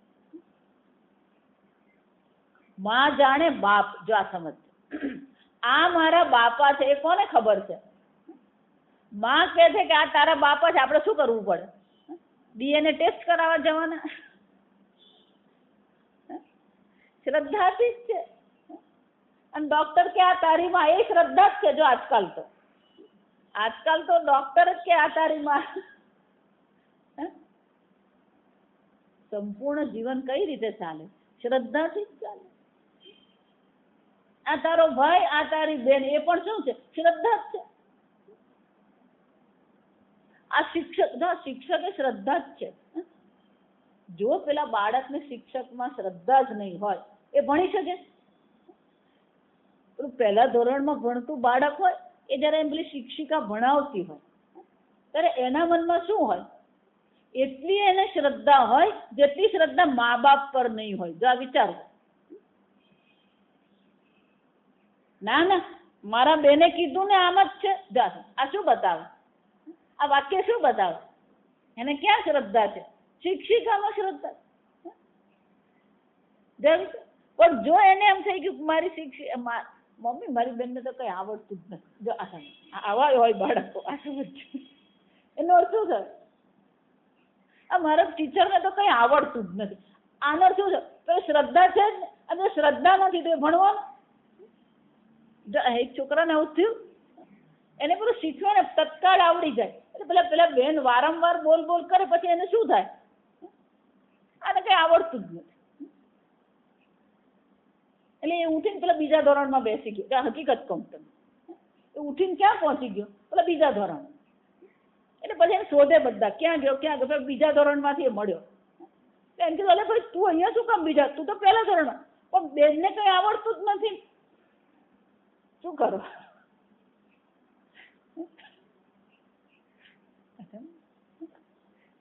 માં જાણે બાપ. જો આ સમજ. આ મારા બાપા છે એ કોને ખબર છે? માં કહે છે કે આ તારા બાપા છે, આપણે શું કરવું પડે? DNA ટેસ્ટ કરાવવા જવાના. શ્રદ્ધાથી જ છે. અને ડોક્ટર કે આ તારી માં, એ શ્રદ્ધા જ છે. જો આજકાલ તો ડોક્ટર જ કે આ તારી માં. સંપૂર્ણ જીવન કઈ રીતે ચાલે? શ્રદ્ધાથી જ ચાલે. આ તારો ભાઈ, આ તારી બેન, એ પણ શું છે? શ્રદ્ધા જ છે. આ શિક્ષક એ શ્રદ્ધા જ છે. જો પેલા બાળકને શિક્ષકમાં શ્રદ્ધા જ નહીં હોય એ ભણી શકે? પહેલા ધોરણમાં ભણતું બાળક હોય એ જયારે એમ પેલી શિક્ષિકા ભણાવતી હોય ત્યારે એના મનમાં શું હોય? એટલી એને શ્રદ્ધા હોય જેટલી શ્રદ્ધા મા બાપ પર નહીં હોય. જો આ વિચાર. ના ના, મારા બેને કીધું ને આમ જ છે. આ શું બતાવે? આ વાક્ય શું બતાવે? એને ક્યાં શ્રદ્ધા છે? શિક્ષિકામાં શ્રદ્ધા. પણ જો એને એમ થઈ ગયું મારી મમ્મી મારી બેનને તો કઈ આવડતું જ નથી. જો આવા હોય બાળકો. આ સમજ. એનો અર્થ શું થાય? આ મારા ટીચરને તો કઈ આવડતું જ નથી. આનો અર્થ શું છે? તો શ્રદ્ધા છે જ ને. અને શ્રદ્ધા નથી તો એ ભણવાનું. એક છોકરાને આવું થયું, એને પેલું શીખવે ને તત્કાળ આવડી જાય. એટલે પેલા બેન વારંવાર બોલ કરે પછી એને શું થાય? આને કઈ આવડતું જ નથી. એટલે એ ઉઠીને પેલા બીજા ધોરણમાં બેસી ગયો. હકીકત કહું તમે, એ ઉઠીને ક્યાં પહોંચી ગયો? પેલા બીજા ધોરણ. એટલે પછી એને શોધે બધા, ક્યાં ગયો. બીજા ધોરણમાંથી મળ્યો. એમ કીધું, અલે ભાઈ તું અહીંયા શું કામ બીજા? તું તો પહેલા ધોરણમાં. પણ બેનને કઈ આવડતું જ નથી. શું કરો?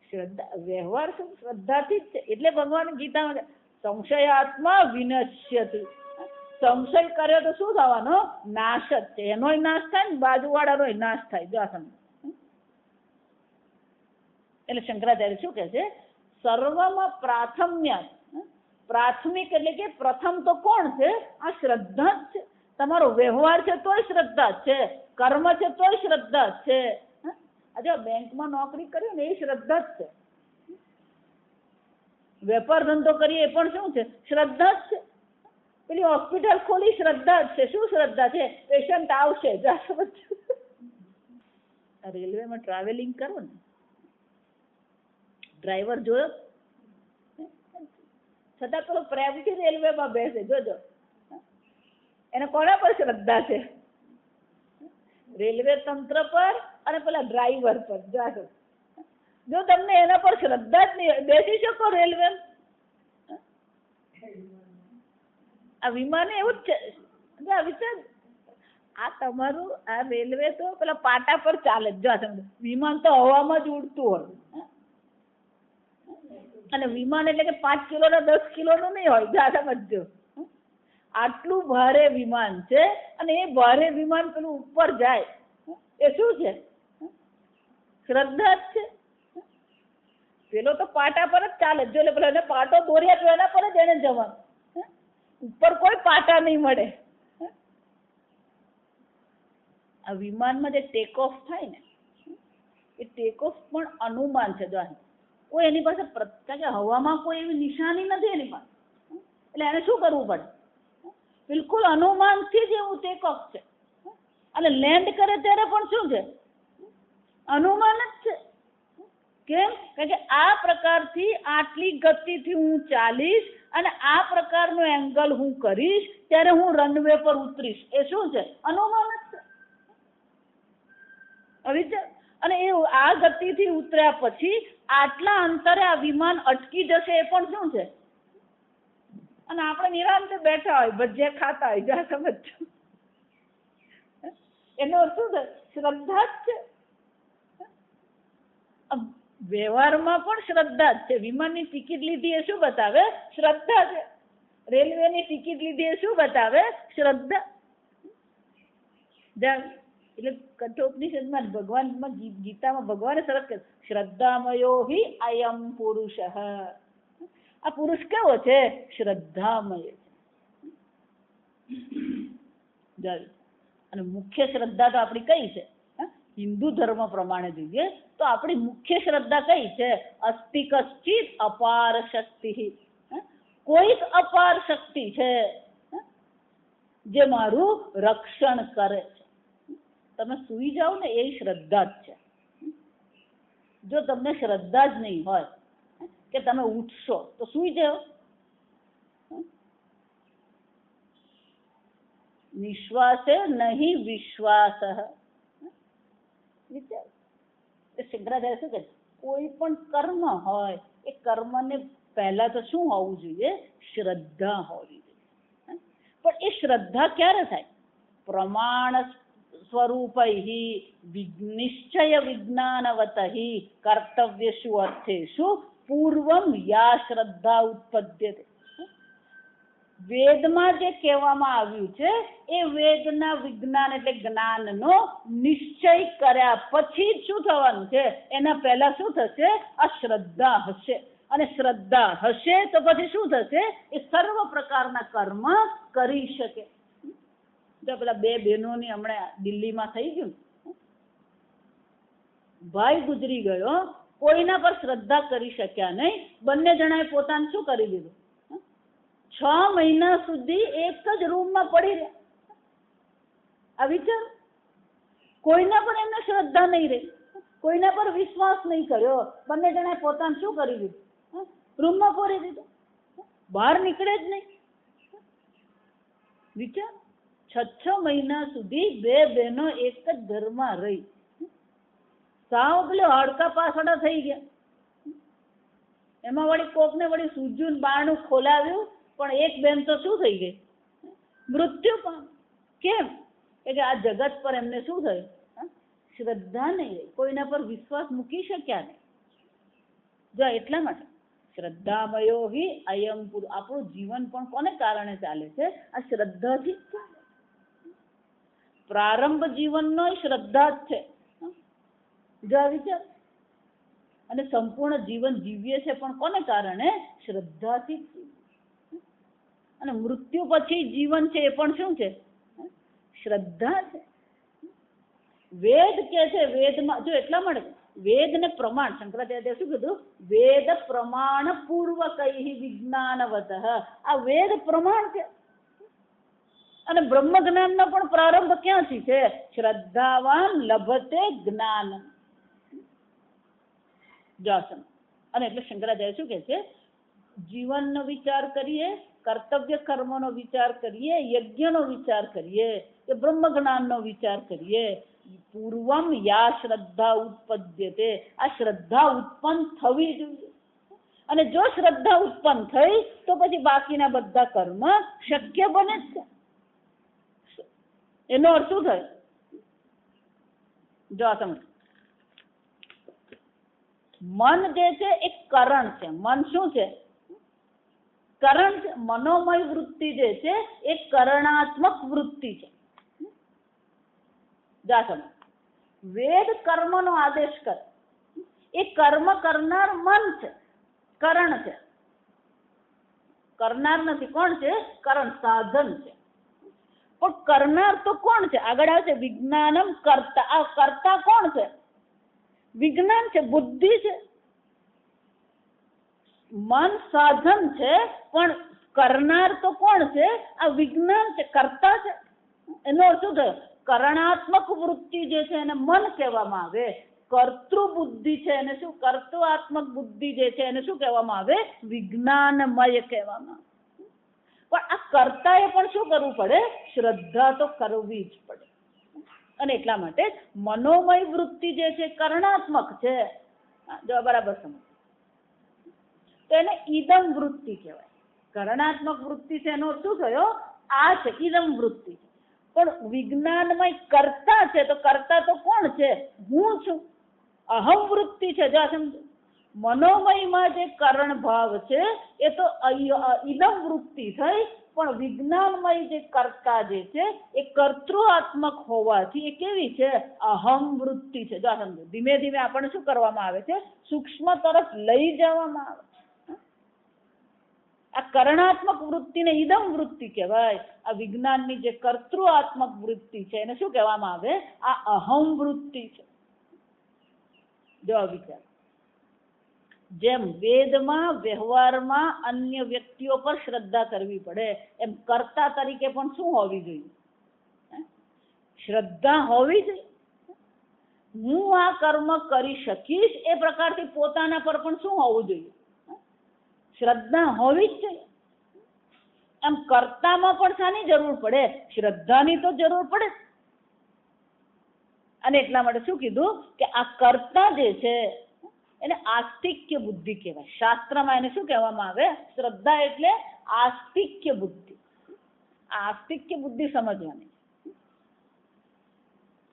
શ્રદ્ધા વ્યવહાર શું? શ્રદ્ધાથી જ છે. એટલે ભગવાન ગીતામાં સંશયાત્મા વિનશ્યતિ. સંશય કર્યો તો શું થવાનો? નાશ જ છે. એનોય નાશ થાય ને બાજુવાળાનો નાશ થાય. જો આ સમજ. એટલે શંકરાચાર્ય શું કહે છે? સર્વમાં પ્રાથમ્ય પ્રાથમિક એટલે કે પ્રથમ તો કોણ છે? આ શ્રદ્ધા જ છે. તમારો વ્યવહાર છે તોય શ્રદ્ધા જ છે, કર્મ છે તોય શ્રદ્ધા જ છે. આજે બેંકમાં નોકરી કરી ને એ શ્રદ્ધા જ છે. વેપાર ધંધો કરીએ એ પણ શું છે? શ્રદ્ધા જ છે. પેલી હોસ્પિટલ ખોલી શ્રદ્ધા જ છે. શું શ્રદ્ધા છે? પેશન્ટ આવશે. રેલવેમાં ટ્રાવેલિંગ કરો ને, ડ્રાઈવર જોયો છતાં પેલો પ્રેમથી રેલવેમાં બેસે, જોજો એને કોના પર શ્રદ્ધા છે? રેલવે તંત્ર પર અને પેલા ડ્રાઈવર પર. જો તમને એના પર શ્રદ્ધા જ નહીં, બેસી શકો રેલવે? આ વિમાન એવું જ છે. આ વિચાર, આ તમારું આ રેલવે તો પેલા પાટા પર ચાલે જ. જો વિમાન તો હવામાં જ ઉડતું હોય, અને વિમાન એટલે કે 5 કિલોના 10 કિલોનું નહીં હોય. જા સમજો, આટલું ભારે વિમાન છે અને એ ભારે વિમાન પેલું ઉપર જાય, એ શું છે? શ્રદ્ધા જ છે. પેલો તો પાટા પર જ ચાલે. જો એટલે પેલો એને પાટો દોર્યા તો એના પર જ એને જવાનું, ઉપર કોઈ પાટા નહીં મળે. આ વિમાનમાં જે ટેક ઓફ થાય ને, એ ટેક ઓફ પણ અનુમાન છે. જો કોઈ એની પાસે પ્રત્યક્ષ હવામાં કોઈ એવી નિશાની નથી એની પાસે, એટલે એને શું કરવું પડે? બિલકુલ અનુમાનથી જ એવું ટેક ઓફ છે. અને લેન્ડ કરે ત્યારે પણ શું છે? અનુમાન જ છે. કેમ? કારણ કે આ પ્રકારથી આટલી ગતિથી હું ચાલીશ અને આ પ્રકારનો એંગલ હું કરીશ ત્યારે હું રનવે પર ઉતરીશ. એ શું છે? અનુમાન જ છે. અને એ આ ગતિથી ઉતર્યા પછી આટલા અંતરે આ વિમાન અટકી જશે, એ પણ શું છે? અને આપણે નિરાંતે બેઠા હોય, ભજીયા ખાતા હોય. જ્યાં સમજો, એનો અર્થ શું છે? શ્રદ્ધા જ છે. વ્યવહારમાં પણ શ્રદ્ધા જ છે. વિમાનની ટિકિટ લીધી એ શું બતાવે? શ્રદ્ધા છે. રેલવેની ટિકિટ લીધી એ શું બતાવે? શ્રદ્ધા. એટલે કઠોપનિષદમાં ભગવાનમાં ગીતામાં ભગવાને સરસ કહે, શ્રદ્ધામયો હિ અયમ પુરુષ. આ પુરુષ કેવો છે? શ્રદ્ધામય છે. અને મુખ્ય શ્રદ્ધા તો આપણી કઈ છે? હિન્દુ ધર્મ પ્રમાણે જોઈએ તો આપણી મુખ્ય શ્રદ્ધા કઈ છે? અસ્તિ કશ્ચિત અપાર શક્તિ. કોઈક અપાર શક્તિ છે જે મારું રક્ષણ કરે છે. તમે સુઈ જાઓ ને, એ શ્રદ્ધા જ છે. જો તમને શ્રદ્ધા જ નહીં હોય કે તમે ઉઠશો, તો સુઈ જાઓ. નિશ્વાસે નહીં વિશ્વાસ. શંકરાચાર્ય શું કહે? કોઈ પણ કર્મ હોય એ કર્મને પહેલા તો શું હોવું જોઈએ? શ્રદ્ધા હોવી જોઈએ. પણ એ શ્રદ્ધા ક્યારે થાય? પ્રમાણ સ્વરૂપૈ નિશ્ચય વિજ્ઞાનવત કર્તવ્યસુ અર્થેષુ પૂર્વમ યા શ્રદ્ધા ઉત્પદ્યતે. વેદમાં જે કહેવામાં આવ્યું છે એ વેદના વિજ્ઞાન એટલે જ્ઞાનનો નિશ્ચય કર્યા પછી જ શું થવાનું છે? એના પહેલા શું થશે? આ શ્રદ્ધા હશે. અને શ્રદ્ધા હશે તો પછી શું થશે? એ સર્વ પ્રકારના કર્મ કરી શકે. જો પેલા બે બહેનોની હમણાં દિલ્હીમાં થઈ ગયું, ભાઈ ગુજરી ગયો, કોઈના પર શ્રદ્ધા કરી શક્યા નહીં. બંને જણાએ પોતાને શું કરી દીધું? 6 મહિના સુધી એક જ રૂમમાં પડી રહ્યા. આ વિચાર, કોઈના પર એમને શ્રદ્ધા નહીં રહી, કોઈના પર વિશ્વાસ નહીં કર્યો. બંને જણાએ પોતાને શું કરી દીધું? રૂમમાં પૂરી દીધું. બહાર નીકળે જ નહીં. વિચાર, 6 મહિના સુધી બે બહેનો એક જ ઘરમાં રહી. સાવ પેલો હડકા પાછળ થઈ ગયા. એમાં વળી કોકને વળી સૂજ્યું, બારણું ખોલાવ્યું, પણ એક બેન તો શું થઈ ગઈ? મૃત્યુ પામી. કેમ? કે આ જગત પર એમને શું થયું? શ્રદ્ધા નહીં રહી, કોઈના પર વિશ્વાસ મૂકી શક્યા નહીં. જો એટલા માટે શ્રદ્ધામયો હિ અયમ પુરુષ. આપણું જીવન પણ કોને કારણે ચાલે છે? આ શ્રદ્ધાથી જ ચાલે. પ્રારંભ જીવનનો શ્રદ્ધા જ છે. જો આ વિચાર, અને સંપૂર્ણ જીવન જીવીએ છે પણ કોને કારણે? શ્રદ્ધાથી જ. અને મૃત્યુ પછી જીવન છે એ પણ શું છે? શ્રદ્ધા છે. વેદ કે છે, વેદમાં જો એટલા માટે વેદ ને પ્રમાણ, શંકરાચાર્ય શું કીધું? વેદ પ્રમાણ પૂર્વકૈ વિજ્ઞાનવત. આ વેદ પ્રમાણ છે. અને બ્રહ્મ જ્ઞાનનો પણ પ્રારંભ ક્યાંથી છે? શ્રદ્ધાવાન લભતે જ્ઞાન. જાસન. અને એટલે શંકરાચાર્ય શું કહે છે? જીવનનો વિચાર કરીએ, કર્તવ્ય કર્મનો વિચાર કરીએ, યજ્ઞનો વિચાર કરીએ કે બ્રહ્મ જ્ઞાનનો વિચાર કરીએ, પૂર્વમ યા શ્રદ્ધા ઉત્પદ્યતે, આ શ્રદ્ધા ઉત્પન્ન થવી જોઈએ. અને જો શ્રદ્ધા ઉત્પન્ન થઈ તો પછી બાકીના બધા કર્મ શક્ય બને જ છે. એનો અર્થ શું થાય? જો સમજ, મન જે છે એ કરણ છે. મન શું છે? કરણ છે. મનોમય વૃત્તિ જે છે એ કરણાત્મક વૃત્તિ છે. જા સમજ, વેદ કર્મનો આદેશ કરે, એ કર્મ કરનાર મન છે, કરણ છે. કરનાર નથી. કોણ છે? કરણ, સાધન છે. પણ કરનાર તો કોણ છે? આગળ આવશે વિજ્ઞાનમ કર્તા. આ કર્તા કોણ છે? વિજ્ઞાન છે, બુદ્ધિ છે. મન સાધન છે, પણ કરનાર તો કોણ છે? આ વિજ્ઞાન છે, કર્તા છે. એનો અર્થ શું થયો? કરણાત્મક વૃત્તિ જે છે એને મન કહેવામાં આવે. કર્તૃ બુદ્ધિ છે એને શું? કર્તૃઆત્મક બુદ્ધિ જે છે એને શું કહેવામાં આવે? વિજ્ઞાનમય કહેવામાં આવે. પણ આ કર્તાએ પણ શું કરવું પડે? શ્રદ્ધા તો કરવી જ પડે. અને એટલા માટે મનોમય વૃત્તિ જે છે કરણાત્મક છે. જો બરાબર સમજ, તો એને ઈદમ વૃત્તિ કહેવાય. કરણાત્મક વૃત્તિ છે એનો શું થયો? આ છે ઈદમ વૃત્તિ. પણ વિજ્ઞાનમય કર્તા છે, તો કર્તા તો કોણ છે? હું છું. અહમ વૃત્તિ છે. જો સમજો, મનોમયમાં જે કરણ ભાવ છે એ તો ઈદમ વૃત્તિ થઈ, પણ વિજ્ઞાનમય જે કર્તા જે છે એ કર્તૃઆત્મક હોવાથી એ કેવી છે? અહમ વૃત્તિ છે. જો સમજો, ધીમે ધીમે આપણને શું કરવામાં આવે છે? સૂક્ષ્મ તરફ લઈ જવામાં આવે. આ કરણાત્મક વૃત્તિને ઈદમ વૃત્તિ કહેવાય. આ વિજ્ઞાનની જે કર્તૃઆત્મક વૃત્તિ છે એને શું કહેવામાં આવે? આ અહમ વૃત્તિ છે. જો વિચાર, જેમ વેદમાં વ્યવહારમાં અન્ય વ્યક્તિઓ પર શ્રદ્ધા કરવી પડે, એમ કર્તા તરીકે પણ શું હોવી જોઈએ? શ્રદ્ધા હોવી જોઈએ. હું આ કર્મ કરી શકીશ એ પ્રકારથી પોતાના પર પણ શું હોવું જોઈએ? શ્રદ્ધા હોવી જ જોઈએ. એમ કર્તામાં પણ શાની જરૂર પડે? શ્રદ્ધાની તો જરૂર પડે. અને એટલા માટે શું કીધું કે આ કર્તા જે છે એને આસ્તિક્ય બુદ્ધિ કહેવાય. શાસ્ત્રમાં એને શું કહેવામાં આવે? શ્રદ્ધા એટલે આસ્તિક્ય બુદ્ધિ. આસ્તિક્ય બુદ્ધિ સમજવાની.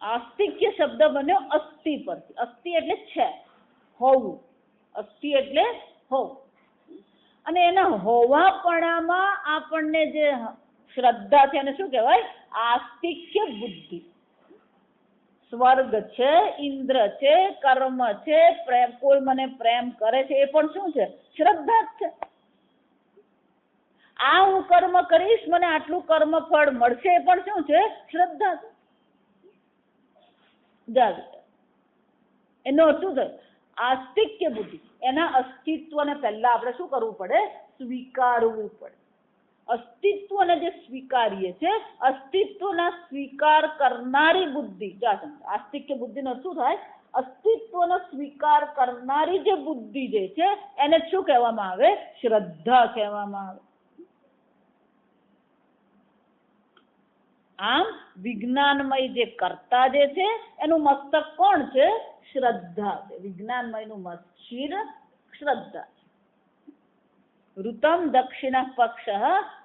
આસ્તિક્ય શબ્દ બન્યો અસ્થિ પરથી. અસ્થિ એટલે છે, હોવું. અસ્થિ એટલે હોવું. અને એના હોવાપણામાં આપણને જે શ્રદ્ધા છે એને શું કહેવાય? આસ્તિક્ય બુદ્ધિ. સ્વર્ગ છે, ઇન્દ્ર છે, કર્મ છે, પ્રેમ, કોઈ મને પ્રેમ કરે છે, એ પણ શું છે? શ્રદ્ધા જ છે. આ હું કર્મ કરીશ, મને આટલું કર્મ ફળ મળશે, એ પણ શું છે? શ્રદ્ધા છે. એનો શું થાય? આસ્તિક્ય બુદ્ધિ. એના અસ્તિત્વને પહેલા આપણે શું કરવું પડે? સ્વીકારવું પડે. અસ્તિત્વને જે સ્વીકારીએ છે, અસ્તિત્વના સ્વીકાર કરનારી બુદ્ધિ. આસ્તિક્ય બુદ્ધિનો શું થાય? અસ્તિત્વનો સ્વીકાર કરનારી જે બુદ્ધિ જે છે એને શું કહેવામાં આવે? શ્રદ્ધા કહેવામાં આવે. આમ વિજ્ઞાનમય જે કર્તા જે છે એનું મસ્તક કોણ છે? શ્રદ્ધા છે. વિજ્ઞાનમયનું શિર શ્રદ્ધા. ઋતમ દક્ષિણ પક્ષ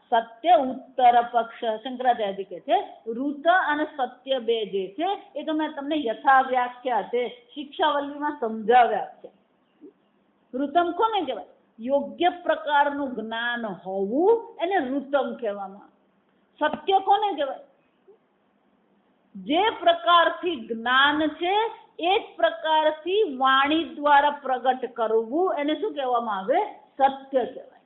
સત્ય ઉત્તર પક્ષ. શંકરાચાર્ય કહે છે ઋત અને સત્ય બે જે છે એ તો મેં તમને યથા વ્યાખ્યા છે શિક્ષાવલ્લીમાં સમજાવ્યા છે. ઋતમ કોને કહેવાય? યોગ્ય પ્રકારનું જ્ઞાન હોવું એને ઋતમ કહેવામાં આવે. સત્ય કોને કહેવાય? જે પ્રકારથી જ્ઞાન છે એ જ પ્રકારથી વાણી દ્વારા પ્રગટ કરવું એને શું કહેવામાં આવે? સત્ય કહેવાય.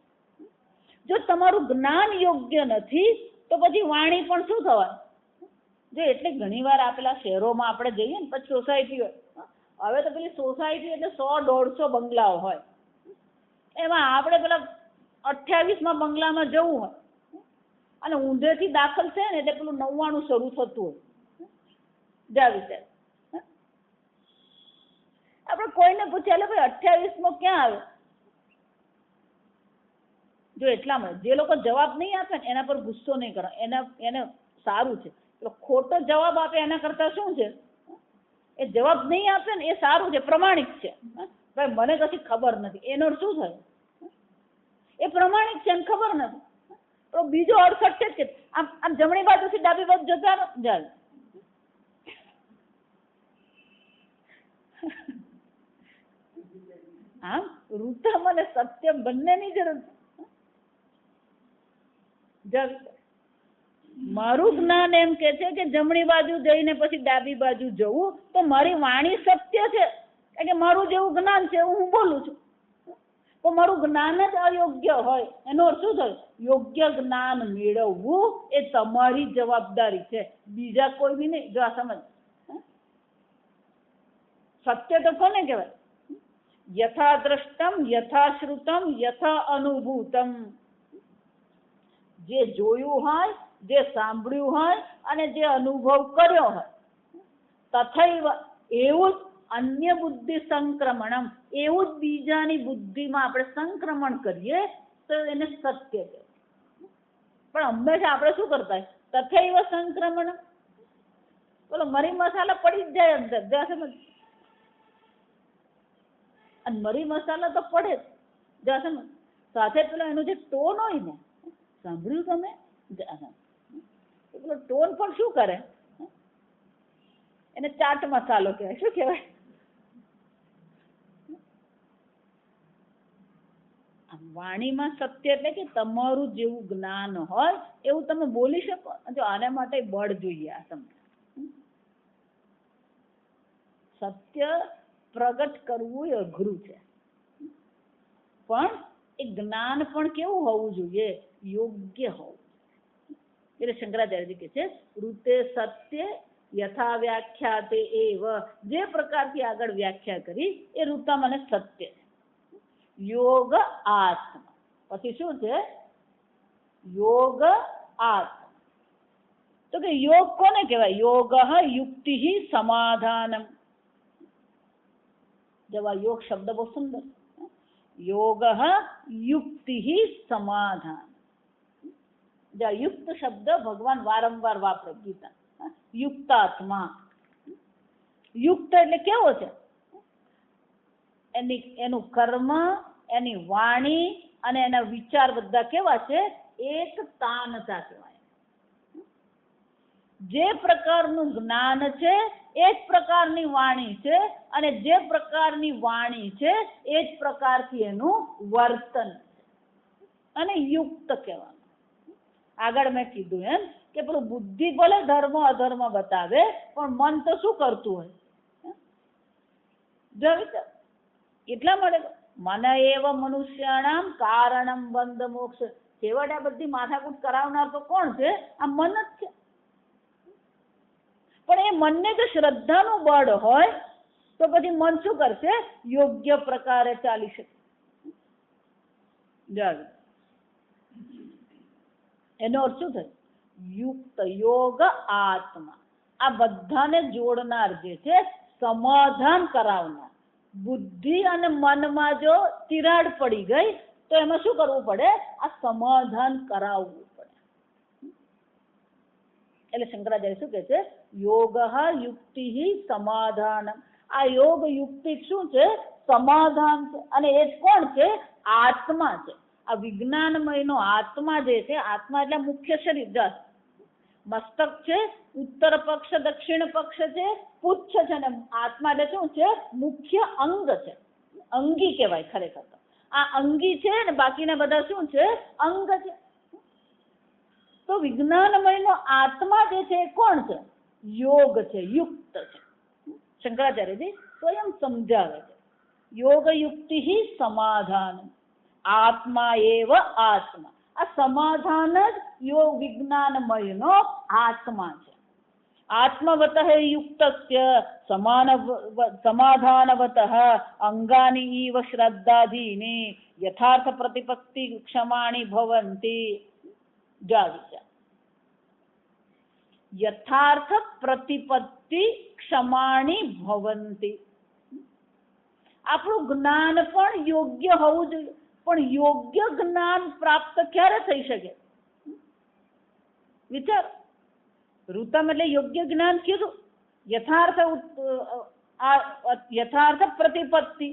જો તમારું જ્ઞાન યોગ્ય નથી તો પછી વાણી પણ શું થવાનું? જો એટલે ઘણીવાર આ પેલા શહેરોમાં આપણે જઈએ ને પછી સોસાયટી હોય, હવે તો પેલી સોસાયટી એટલે 100-150 બંગલાઓ હોય, એમાં આપણે પેલા 28માં બંગલામાં જવું હોય અને ઊંધેથી દાખલ છે ને એટલે પેલું 99 શરૂ થતું હોય. જા વિચાર, આપણે કોઈને પૂછ્યા એટલે ભાઈ 28માં ક્યાં આવે? જો એટલામાં જે લોકો જવાબ નહીં આપે ને એના પર ગુસ્સો નહીં કરો, એને સારું છે. ખોટો જવાબ આપે એના કરતા શું છે, એ જવાબ નહીં આપે ને એ સારું છે, પ્રમાણિક છે. ભાઈ મને કશી ખબર નથી, એનો શું થાય? એ પ્રમાણિક છે એને ખબર નથી. તો બીજો અર્થ છે કે આમ જમણી બાજુથી ડાબી બાજુ જતા જાય. આમ રૂતમ અને સત્ય બંનેની જરૂર છે. મારું જ્ઞાન એમ કે છે કે જમણી બાજુ જઈને પછી ડાબી બાજુ જવું તો મારી વાણી સત્ય છે, કારણ કે મારું જેવું જ્ઞાન છે હું બોલું છું. તો મારું જ્ઞાન જ અયોગ્ય હોય એનો અર્થ શું થાય? યોગ્ય જ્ઞાન મેળવવું એ તમારી જવાબદારી છે, બીજા કોઈ બી નહીં. જો આ સમજ, સત્ય તો કોને કહેવાય? યથા દ્રષ્ટમ યથા શ્રુતમ યથા અનુભૂતમ. જે જોયું હોય, જે સાંભળ્યું હોય અને જે અનુભવ કર્યો હોય, તથૈવ એવું જ અન્ય બુદ્ધિ સંક્રમણમ, એવું જ બીજાની બુદ્ધિમાં આપણે સંક્રમણ કરીએ તો એને સત્ય કહેવાય. પણ હંમેશા આપણે શું કરતા હોય? તથૈવ સંક્રમણમ, બોલો મરી મસાલા પડી જ જાય અંદર, સમજ. અને મરી મસાલા તો પડે જ, સમજ. સાથે પેલો એનું જે ટોન હોય ને, સાંભળ્યું તમે? પેલો ટોન પણ શું કરે? એને ચાટ મસાલો કહેવાય. શું કહેવાય? વાણીમાં સત્ય એટલે કે તમારું જેવું જ્ઞાન હોય એવું તમે બોલી શકો. જો આના માટે બળ જોઈએ. આ સમજ, સત્ય પ્રગટ કરવું એ અઘરું છે, પણ એ જ્ઞાન પણ કેવું હોવું જોઈએ? યોગ્ય હોવું. એટલે શંકરાચાર્યજી કહે છે રૂતે સત્ય યથા વ્યાખ્યાતે એવ, જે પ્રકારથી આગળ વ્યાખ્યા કરી એ રૂતમ અને સત્ય છે. યોગ આત્મા, પછી શું છે? યોગ આત્મા. તો કે યોગ કોને કહેવાય? યોગ યુક્તિ સમાધાનમ. જવા યોગ શબ્દ બહુ સુંદર. યોગ યુક્તિ સમાધાન. યુક્ત શબ્દ ભગવાન વારંવાર વાપરે ગીતા. યુક્તાત્મા. યુક્ત એટલે કેવો છે? એનું કર્મ, એની વાણી અને એના વિચાર બધા કેવા છે? એક તાનતા કહેવાય. જે પ્રકારનું જ્ઞાન છે એ જ પ્રકારની વાણી છે, અને જે પ્રકારની વાણી છે એ જ પ્રકારથી એનું વર્તન છે, અને યુક્ત કહેવાનું. આગળ મેં કીધું એમ કે પેલું બુદ્ધિ ભલે ધર્મ અધર્મ બતાવે પણ મન તો શું કરતું હોય? એટલા માટે મન એવ મનુષ્યાણામ કારણમ બંધ મોક્ષ. છેવટે આ બધી માથાકૂટ કરાવનાર તો કોણ છે? આ મન જ છે. પણ એ મનને જો શ્રદ્ધાનું બળ હોય તો પછી મન શું કરશે? યોગ્ય પ્રકારે ચાલી શકે. એનો અર્થ શું થાય? યુક્ત, યોગ આત્મા. આ બધાને જોડનાર જે છે, સમાધાન કરાવનાર. બુદ્ધિ અને મનમાં જો તિરાડ પડી ગઈ તો એમાં શું કરવું પડે? આ સમાધાન કરાવવું પડે. એટલે શંકરાચાર્ય શું કહે છે? યોગ યુક્તિ સમાધાન. આ યોગ યુક્તિ શું છે? સમાધાન છે. અને એ કોણ છે? આત્મા છે. આ વિજ્ઞાનમયનો આત્મા જે છે, આત્મા એટલે મુખ્ય શરીર. મસ્તક છે, ઉત્તર પક્ષ દક્ષિણ પક્ષ છે, પુચ્છ છે, ને આત્મા એટલે શું છે? મુખ્ય અંગ છે. અંગી કહેવાય ખરેખર તો. આ અંગી છે ને બાકીના બધા શું છે? અંગ છે. તો વિજ્ઞાનમયનો આત્મા જે છે એ કોણ છે? યોગ છે, યુક્ત છે. શંકરાચાર્યજી સ્વયં સમજાવે છે. યોગ યુક્તિ સમાધાન. આત્મા એવ આત્મા. આ સમાધાન જ યોગ વિજ્ઞાનમયનો આત્મા છે. આત્મવત યુક્તસ્ય સમાધાનવત અંગાની ઈવ શ્રદ્ધાધીની યથાર્થ પ્રતિપત્તિ ક્ષમાણી ભવંતી. યથાર્થ પ્રતિપત્તિ ક્ષમાણી ભવંતી. આપણું જ્ઞાન પણ યોગ્ય હોવું જોઈએ. પણ યોગ્ય જ્ઞાન પ્રાપ્ત ક્યારે થઈ શકે? વિચાર. ઋતમ એટલે યોગ્ય જ્ઞાન કીધું. યથાર્થ પ્રતિપત્તિ.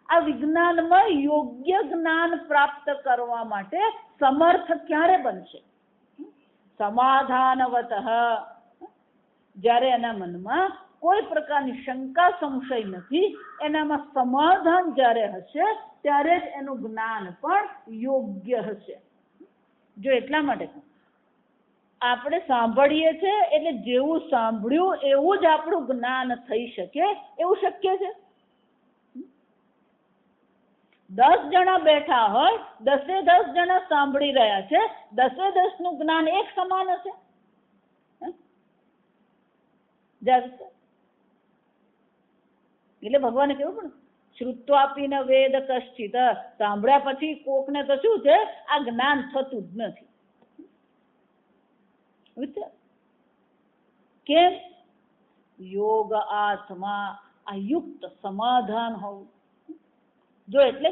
આ વિજ્ઞાનમાં યોગ્ય જ્ઞાન પ્રાપ્ત કરવા માટે સમર્થ ક્યારે બનશે? સમાધાનવત. જ્યારે એના મનમાં કોઈ પ્રકારની શંકા સંશય નથી, એનામાં સમાધાન જ્યારે હશે ત્યારે જ એનું જ્ઞાન પણ યોગ્ય હશે. જો એટલા માટે આપણે સાંભળીએ છીએ એટલે જેવું સાંભળ્યું એવું જ આપણું જ્ઞાન થઈ શકે એવું શક્ય છે? 10 જણા બેઠા હોય, 10 જણા સાંભળી રહ્યા છે, 10 નું જ્ઞાન એક સમાન હશે? એટલે ભગવાને કેવું પણ શ્રુત્વાપીને વેદ કશ્ચિત. સાંભળ્યા પછી કોકને તો શું છે, આ જ્ઞાન થતું જ નથી. કેમ? યોગ આત્મા આ યુક્ત સમાધાન હોવું. જો એટલે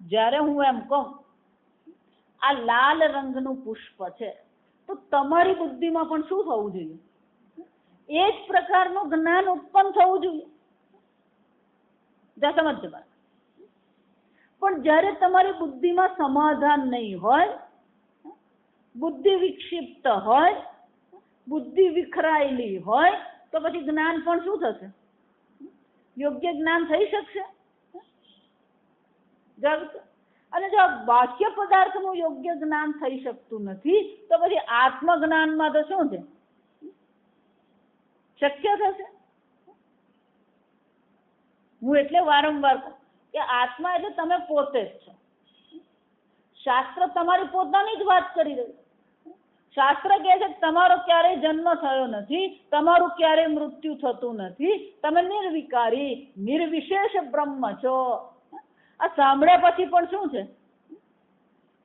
જ્યારે હું એમ કહું આ લાલ રંગનું પુષ્પ છે, તો તમારી બુદ્ધિમાં પણ શું થવું જોઈએ? એ જ પ્રકારનું જ્ઞાન ઉત્પન્ન થવું જોઈએ. સમજજો. પણ જ્યારે તમારી બુદ્ધિમાં સમાધાન નહીં હોય, બુદ્ધિ વિક્ષિપ્ત હોય, બુદ્ધિ વિખરાયેલી હોય, તો પછી જ્ઞાન પણ શું થશે? યોગ્ય જ્ઞાન થઈ શકશે? અને જો બાહ્ય પદાર્થનું યોગ્ય જ્ઞાન થઈ શકતું નથી, તો પછી આત્મજ્ઞાનમાં તો શું છે? શક્ય થશે? હું એટલે વારંવાર કહું કે આત્મા એટલે તમે પોતે જ છો. શાસ્ત્ર તમારી પોતાની જ વાત કરી રહ્યું. શાસ્ત્ર કહે છે તમારો ક્યારેય જન્મ થયો નથી, તમારું ક્યારેય મૃત્યુ થતું નથી, તમે નિર્વિકારી નિર્વિશેષ બ્રહ્મ છો. આ સાંભળ્યા પછી પણ શું છે?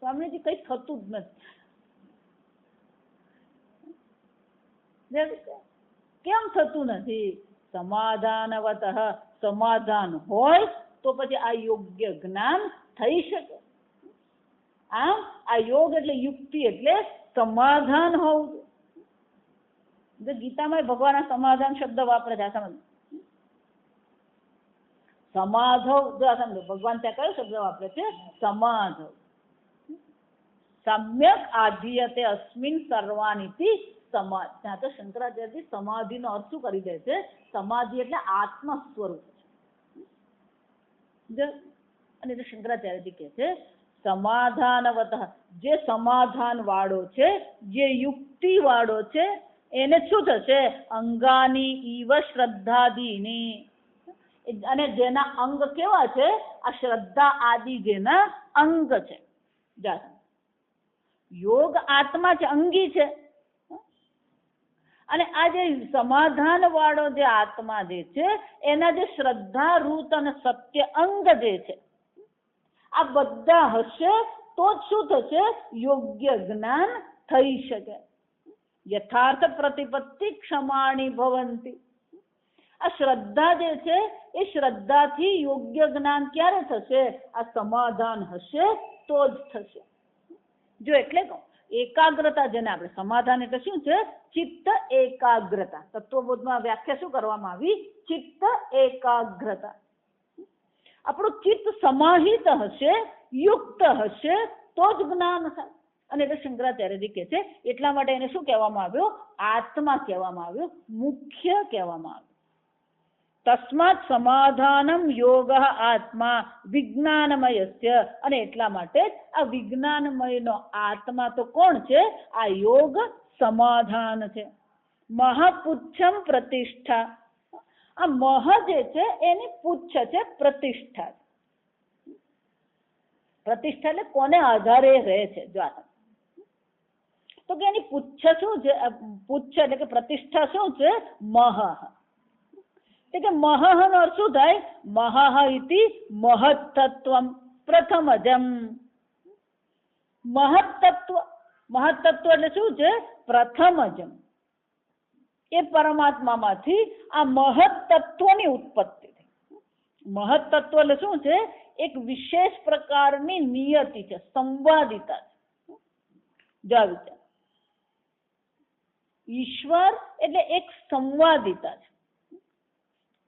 સ્વામીજી કઈ થતું જ નથી. કેમ થતું નથી? સમાધાનવત. સમાધાન હોય તો પછી આ યોગ્ય જ્ઞાન થઈ શકે. આમ આ યોગ એટલે યુક્તિ એટલે સમાધાન હોવું. ગીતામાં ભગવાન સમાધાન શબ્દ વાપરે છે. સમજ. સમાધવ. સમજો ભગવાન ત્યાં કયો શબ્દ વાપરે છે? સમાધવ. સમ્યક આધીયતે અસ્મિન સર્વાનિતિ સમાધિ. ત્યાં તો શંકરાચાર્યજી સમાધિનો અર્થ શું કરી દે છે? સમાધિ એટલે આત્મ સ્વરૂપ છે. અને શંકરાચાર્યજી કહે છે સમાધાનવત. જે સમાધાન વાળો છે, જે યુક્તિ વાળો છે, એને શું થશે? અંગાની ઈવ શ્રદ્ધાદીની. અને જેના અંગ કેવા છે? આ શ્રદ્ધા આદિ જેના અંગ છે. યોગ આત્મા છે, અંગી છે. અને આ જે સમાધાન વાળો જે આત્મા જે છે, એના જે શ્રદ્ધા રૂત અને સત્ય અંગ જે છે, આ બધા હશે તો જ શું થશે? યોગ્ય જ્ઞાન થઈ શકે. યથાર્થ પ્રતિપત્તિ ક્ષમાણી ભવંતી. આ શ્રદ્ધા જે છે એ શ્રદ્ધાથી યોગ્ય જ્ઞાન ક્યારે થશે? આ સમાધાન હશે તો જ થશે. જો એટલે કહું એકાગ્રતા, જેને આપણે સમાધાન એટલે શું છે? ચિત્ત એકાગ્રતા. તત્વબોધમાં વ્યાખ્યા શું કરવામાં આવી? ચિત્ત એકાગ્રતા. આપણું ચિત્ત સમાહિત હશે, યુક્ત હશે તો જ જ્ઞાન થાય. અને એટલે શંકરાચાર્યજી કહે છે એટલા માટે એને શું કહેવામાં આવ્યો? આત્મા કહેવામાં આવ્યો, મુખ્ય કહેવામાં આવ્યો. તસ્માત સમાધાનમ યોગ આત્મા વિજ્ઞાનમયસ્ય. અને એટલા માટે આ વિજ્ઞાનમયનો આત્મા તો કોણ છે? આ યોગ સમાધાન છે. મહાપુચ્છમ પ્રતિષ્ઠા. આ મહ જે છે એની પુચ્છ છે, પ્રતિષ્ઠા. પ્રતિષ્ઠા એટલે કોને આધારે રહે છે. જો આ તો કે એની પુચ્છ શું છે? પુચ્છ એટલે કે પ્રતિષ્ઠા શું છે? મહઃ. એટલે કે મહઃ નો અર્થ શું થાય? મહઃ ઇતિ મહત્તત્વમ પ્રથમજમ. મહત્તત્વ, મહત્તત્વ એટલે શું છે? પ્રથમજમ. એ પરમાત્મામાંથી આ મહત્તત્વની ઉત્પત્તિ થઈ. મહત્તત્વ એટલે શું છે? એક વિશેષ પ્રકારની નિયતિ છે, સંવાદિતા છે. જો આ વિચાર, ઈશ્વર એટલે એક સંવાદિતા છે.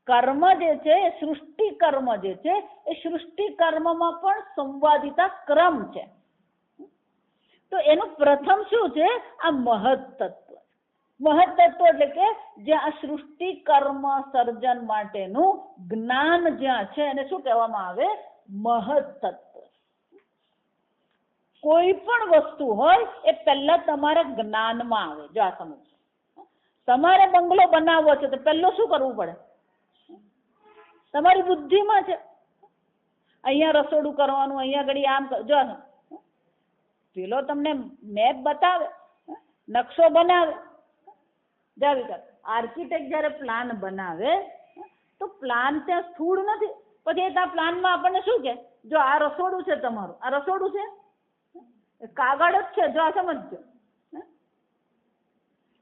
કર્મ જે છે એ સૃષ્ટિ કર્મ જે છે એ સૃષ્ટિ કર્મમાં પણ સંવાદિતા ક્રમ છે. તો એનું પ્રથમ શું છે? આ મહત્તત્વ. મહત્તત્વ એટલે કે જે આ સૃષ્ટિ કર્મ સર્જન માટેનું જ્ઞાન જ્યાં છે એને શું કહેવામાં આવે? મહત્તત્વ. કોઈ પણ વસ્તુ હોય એ પહેલા તમારા જ્ઞાનમાં આવે. જો આ સમજ, તમારે બંગલો બનાવવો છે તો પહેલું શું કરવું પડે? તમારી બુદ્ધિમાં છે. અહીંયા રસોડું કરવાનું, અહીંયા ઘડી આમ. જો પેલો તમને મેપ બતાવે, નકશો બનાવે. આર્કિટેક્ટ જયારે પ્લાન બનાવે તો પ્લાન ત્યાં સ્થૂળ નથી. પછી ત્યાં પ્લાનમાં આપણને શું કે? જો આ રસોડું છે તમારું, આ રસોડું છે, કાગળ જ છે. જો આ સમજજો,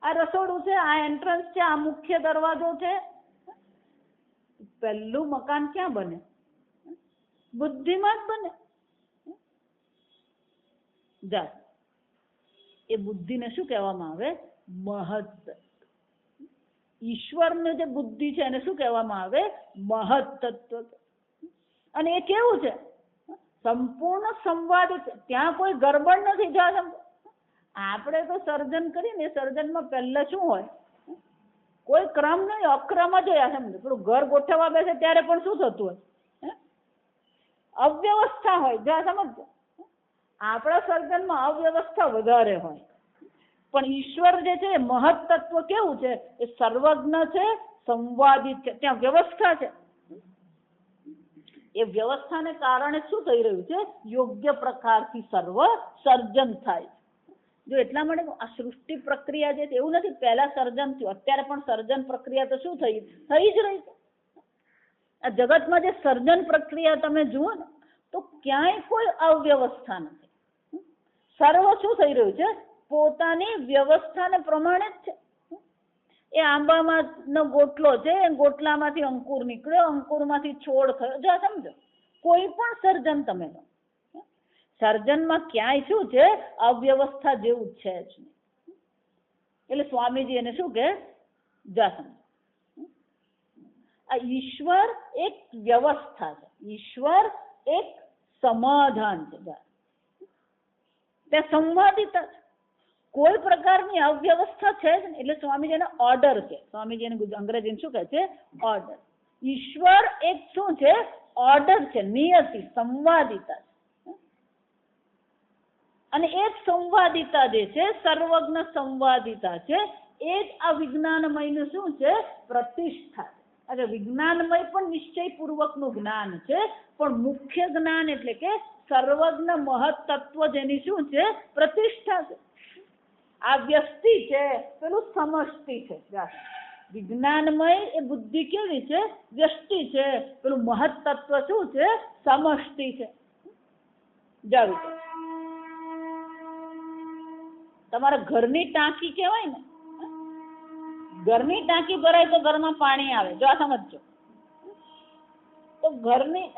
આ રસોડું છે, આ એન્ટ્રન્સ છે, આ મુખ્ય દરવાજો છે. પહેલું મકાન ક્યાં બને? બુદ્ધિમાં જ બને. જા એ બુદ્ધિને શું કહેવામાં આવે? મહત્તત્વ. ઈશ્વરની જે બુદ્ધિ છે એને શું કહેવામાં આવે? મહત્તત્વ. અને એ કેવું છે? સંપૂર્ણ સંવાદિત. ત્યાં કોઈ ગરબડ નથી. જો આપણે તો સર્જન કરીને સર્જનમાં પહેલા શું હોય? કોઈ ક્રમ નહીં, અક્રમ જ હોય. સમજો, પેલું ઘર ગોઠવવા બેસે ત્યારે પણ શું થતું હોય? અવ્યવસ્થા હોય. જો સમજો, આપણા સર્જનમાં અવ્યવસ્થા વધારે હોય. પણ ઈશ્વર જે છે મહત્તત્વ કેવું છે? એ સર્વજ્ઞ છે, સંવાદિત છે. ત્યાં વ્યવસ્થા છે. એ વ્યવસ્થાને કારણે શું થઈ રહ્યું છે? યોગ્ય પ્રકારથી સર્વ સર્જન થાય. જો એટલા માટે આ સૃષ્ટિ પ્રક્રિયા જે છે એવું નથી પહેલા સર્જન થયું, અત્યારે પણ સર્જન પ્રક્રિયા તો શું થઈ જ રહી છે. આ જગતમાં જે સર્જન પ્રક્રિયા તમે જુઓ ને તો ક્યાંય કોઈ અવ્યવસ્થા નથી. સર્વ શું થઈ રહ્યું છે? પોતાની વ્યવસ્થાને પ્રમાણે જ છે. એ આંબામાં નો ગોટલો છે, એ ગોટલામાંથી અંકુર નીકળ્યો, અંકુરમાંથી છોડ થયો. જો સમજો, કોઈ પણ સર્જન તમે લો, સર્જનમાં ક્યાંય શું છે? અવ્યવસ્થા જેવું છે જ નહીં. એટલે સ્વામીજી એને શું કે? જા સમજો, આ ઈશ્વર એક વ્યવસ્થા છે, ઈશ્વર એક સમાધાન છે. ત્યાં સંવાદિતા છે, કોઈ પ્રકારની અવ્યવસ્થા છે જ નહીં. એટલે સ્વામીજી એને ઓર્ડર કે, સ્વામીજી એને અંગ્રેજીને શું કહે છે? ઓર્ડર. ઈશ્વર એક શું છે? ઓર્ડર છે, નિયતિ, સંવાદિતા છે. અને એ જ સંવાદિતા જે છે, સર્વજ્ઞ સંવાદિતા છે, એ જ આ વિજ્ઞાનમયનું શું છે? પ્રતિષ્ઠા છે. એટલે વિજ્ઞાનમય પણ નિશ્ચયપૂર્વકનું જ્ઞાન છે, પણ મુખ્ય જ્ઞાન એટલે કે સર્વજ્ઞ મહત્તત્વ જેની શું છે? પ્રતિષ્ઠા છે. આ વ્યષ્ટિ છે, પેલું સમષ્ટિ છે. વિજ્ઞાનમય એ બુદ્ધિ કેવી છે? વ્યષ્ટિ છે. પેલું મહત્તત્વ શું છે? સમષ્ટિ છે. જાવી છે. તમારા ઘરની ટાંકી કહેવાય ને, ઘરની ટાંકી ભરાય તો ઘરમાં પાણી આવે. જો આ સમજો, તો ઘરની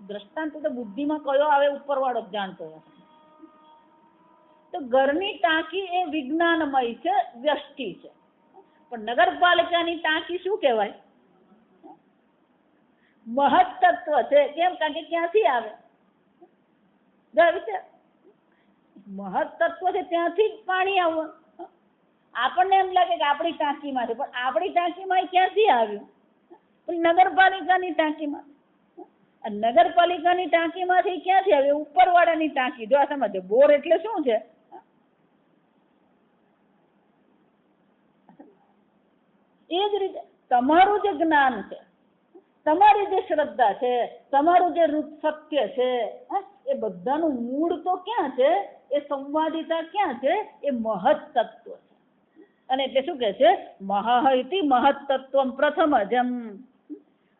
દ્રષ્ટાંત તો બુદ્ધિમાં કયો આવે ઉપરવાળો જ જાણતો હોય. તો ઘરની ટાંકી એ વિજ્ઞાનમય છે, વ્યષ્ટિ છે. પણ નગરપાલિકાની ટાંકી શું કહેવાય? મહત્તત્વ છે. કેમ? કારણ કે ક્યાંથી આવે? મહત્તત્વ છે, ત્યાંથી જ પાણી આવવાનું. આપણને એમ લાગે કે આપણી ટાંકીમાં છે, પણ આપણી ટાંકીમાં ક્યાંથી આવ્યું? નગરપાલિકાની ટાંકીમાં. નગરપાલિકાની ટાંકીમાંથી ક્યાંથી આવ્યું? ઉપરવાળાની ટાંકી. જો આ સમજો, બોર એટલે શું છે? એ જ રીતે તમારું જે જ્ઞાન છે તમારી જે શ્રદ્ધા છે, તમારું જે સત્ય છે, એ બધાનું મૂળ તો ક્યાં છે? એ સંવાદિતા ક્યાં છે? એ મહત તત્વ છે. અને એટલે શું કે છે? મહાહૈતિ મહત તત્વમ પ્રથમજમ.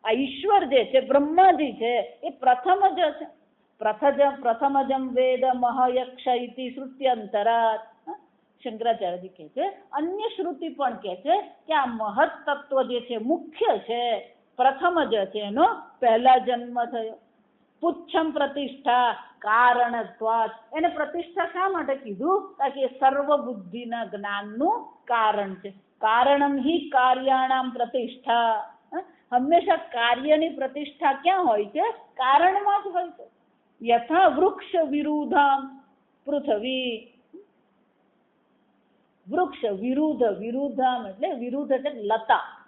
આ ઈશ્વર જે છે, બ્રહ્માજી છે, એ પ્રથમ જ છે. પ્રથમજમ વેદ મહાયક્ષ ઇતિ શ્રુત્યંતરાત. શંકરાચાર્યજી કહે છે, અન્ય શ્રુતિ પણ કહે છે કે આ મહત તત્વ જે છે, મુખ્ય છે, પ્રથમ જ છે, એનો પહેલા જન્મ થયો. પુચ્છમ પ્રતિષ્ઠા કારણત્વાત. એને પ્રતિષ્ઠા શા માટે કીધું? કારણ કે એ સર્વ બુદ્ધિના જ્ઞાનનું કારણ છે. કારણમ હિ કાર્યાણામ પ્રતિષ્ઠા. હંમેશા કાર્યની પ્રતિષ્ઠા ક્યાં હોય છે? કારણમાં જ હોય છે. યથા વૃક્ષ વિરુદ્ધામ પૃથ્વી. વૃક્ષ વિરુદ્ધામ એટલે વિરુદ્ધ એટલે લતા.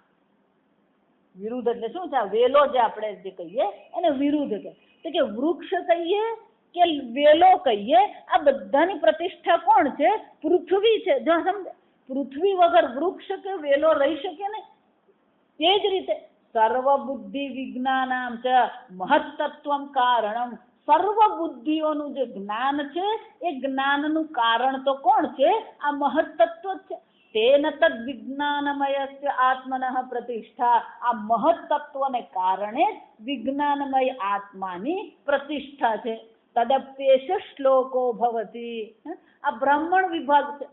વિરુદ્ધ એટલે શું છે? વેલો જે આપણે જે કહીએ એને વિરુદ્ધ કહે. તો કે વૃક્ષ કહીએ કે વેલો કહીએ, આ બધાની પ્રતિષ્ઠા કોણ છે? પૃથ્વી છે. જો સમજે, પૃથ્વી વગર વૃક્ષ કે વેલો રહી શકે ને. તે જ રીતે સર્વ બુદ્ધિ વિજ્ઞાનામ ચ મહત્તત્વમ કારણમ. સર્વ બુદ્ધિઓનું જે જ્ઞાન છે, એ જ્ઞાનનું કારણ તો કોણ છે? આ મહત્તત્વ જ છે. તેન તદ વિજ્ઞાનમયસ્ય આત્મનઃ પ્રતિષ્ઠા. આ મહત્તત્વને કારણે વિજ્ઞાનમય આત્માની પ્રતિષ્ઠા છે. તદપ્યેશ શ્લોકો ભવતી. આ બ્રાહ્મણ વિભાગ છે.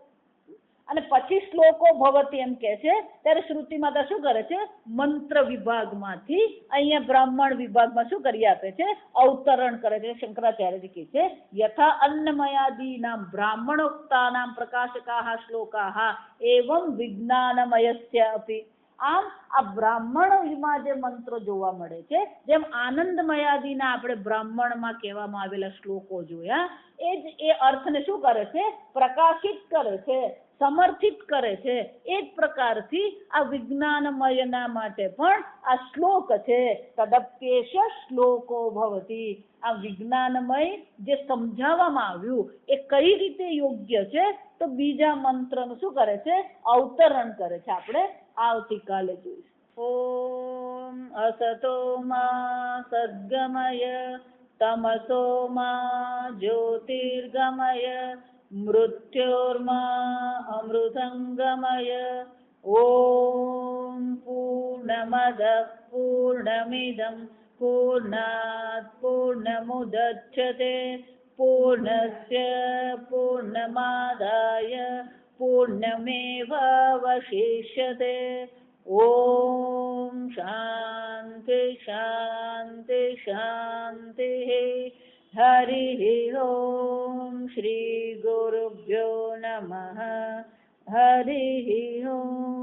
અને પછી શ્લોકો ભવતી એમ કે છે, ત્યારે શ્રુતિ માતા શું કરે છે? મંત્ર વિભાગમાંથી અહીંયા બ્રાહ્મણ વિભાગમાં શું કરી આપે છે? અવતરણ કરે છે. શંકરાચાર્યજી કહે છે, યથા અન્નમયાદીનામ બ્રાહ્મણોક્તાનામ પ્રકાશકાહ શ્લોકાહ એવં વિજ્ઞાનમયસ્ય અપી. આમ આ બ્રાહ્મણમાં જે મંત્રો જોવા મળે છે, જેમ આનંદમયાદીના આપણે બ્રાહ્મણમાં કહેવામાં આવેલા શ્લોકો જોયા, એ જ એ અર્થને શું કરે છે? પ્રકાશિત કરે છે, સમર્થિત કરે છે. એ જ પ્રકારથી આ વિજ્ઞાનમયના માટે પણ આ શ્લોક છે. તદપ્યેશ શ્લોકો ભવતી. આ વિજ્ઞાનમય જે સમજાવવામાં આવ્યું એ કઈ રીતે યોગ્ય છે, તો બીજા મંત્રનું શું કરે છે? અવતરણ કરે છે. આપણે આવતીકાલે જોઈશું. ઓમ અસતો મા સદ્ગમય તમસો મા જ્યોતિર્ગમય મૃત્યોર્મા અમૃતંગમય. ઓમ પૂર્ણમદ પૂર્ણમિદં પૂર્ણાત પૂર્ણમુદચ્યતે પૂર્ણસ્ય પૂર્ણમાદાય પૂર્ણમેવાવશિષ્યતે. ઓમ શાંતિ શાંતિ શાંતિ. હરિ ઓમ. શ્રી ગુરુભ્યો નમઃ. હરિ ઓમ.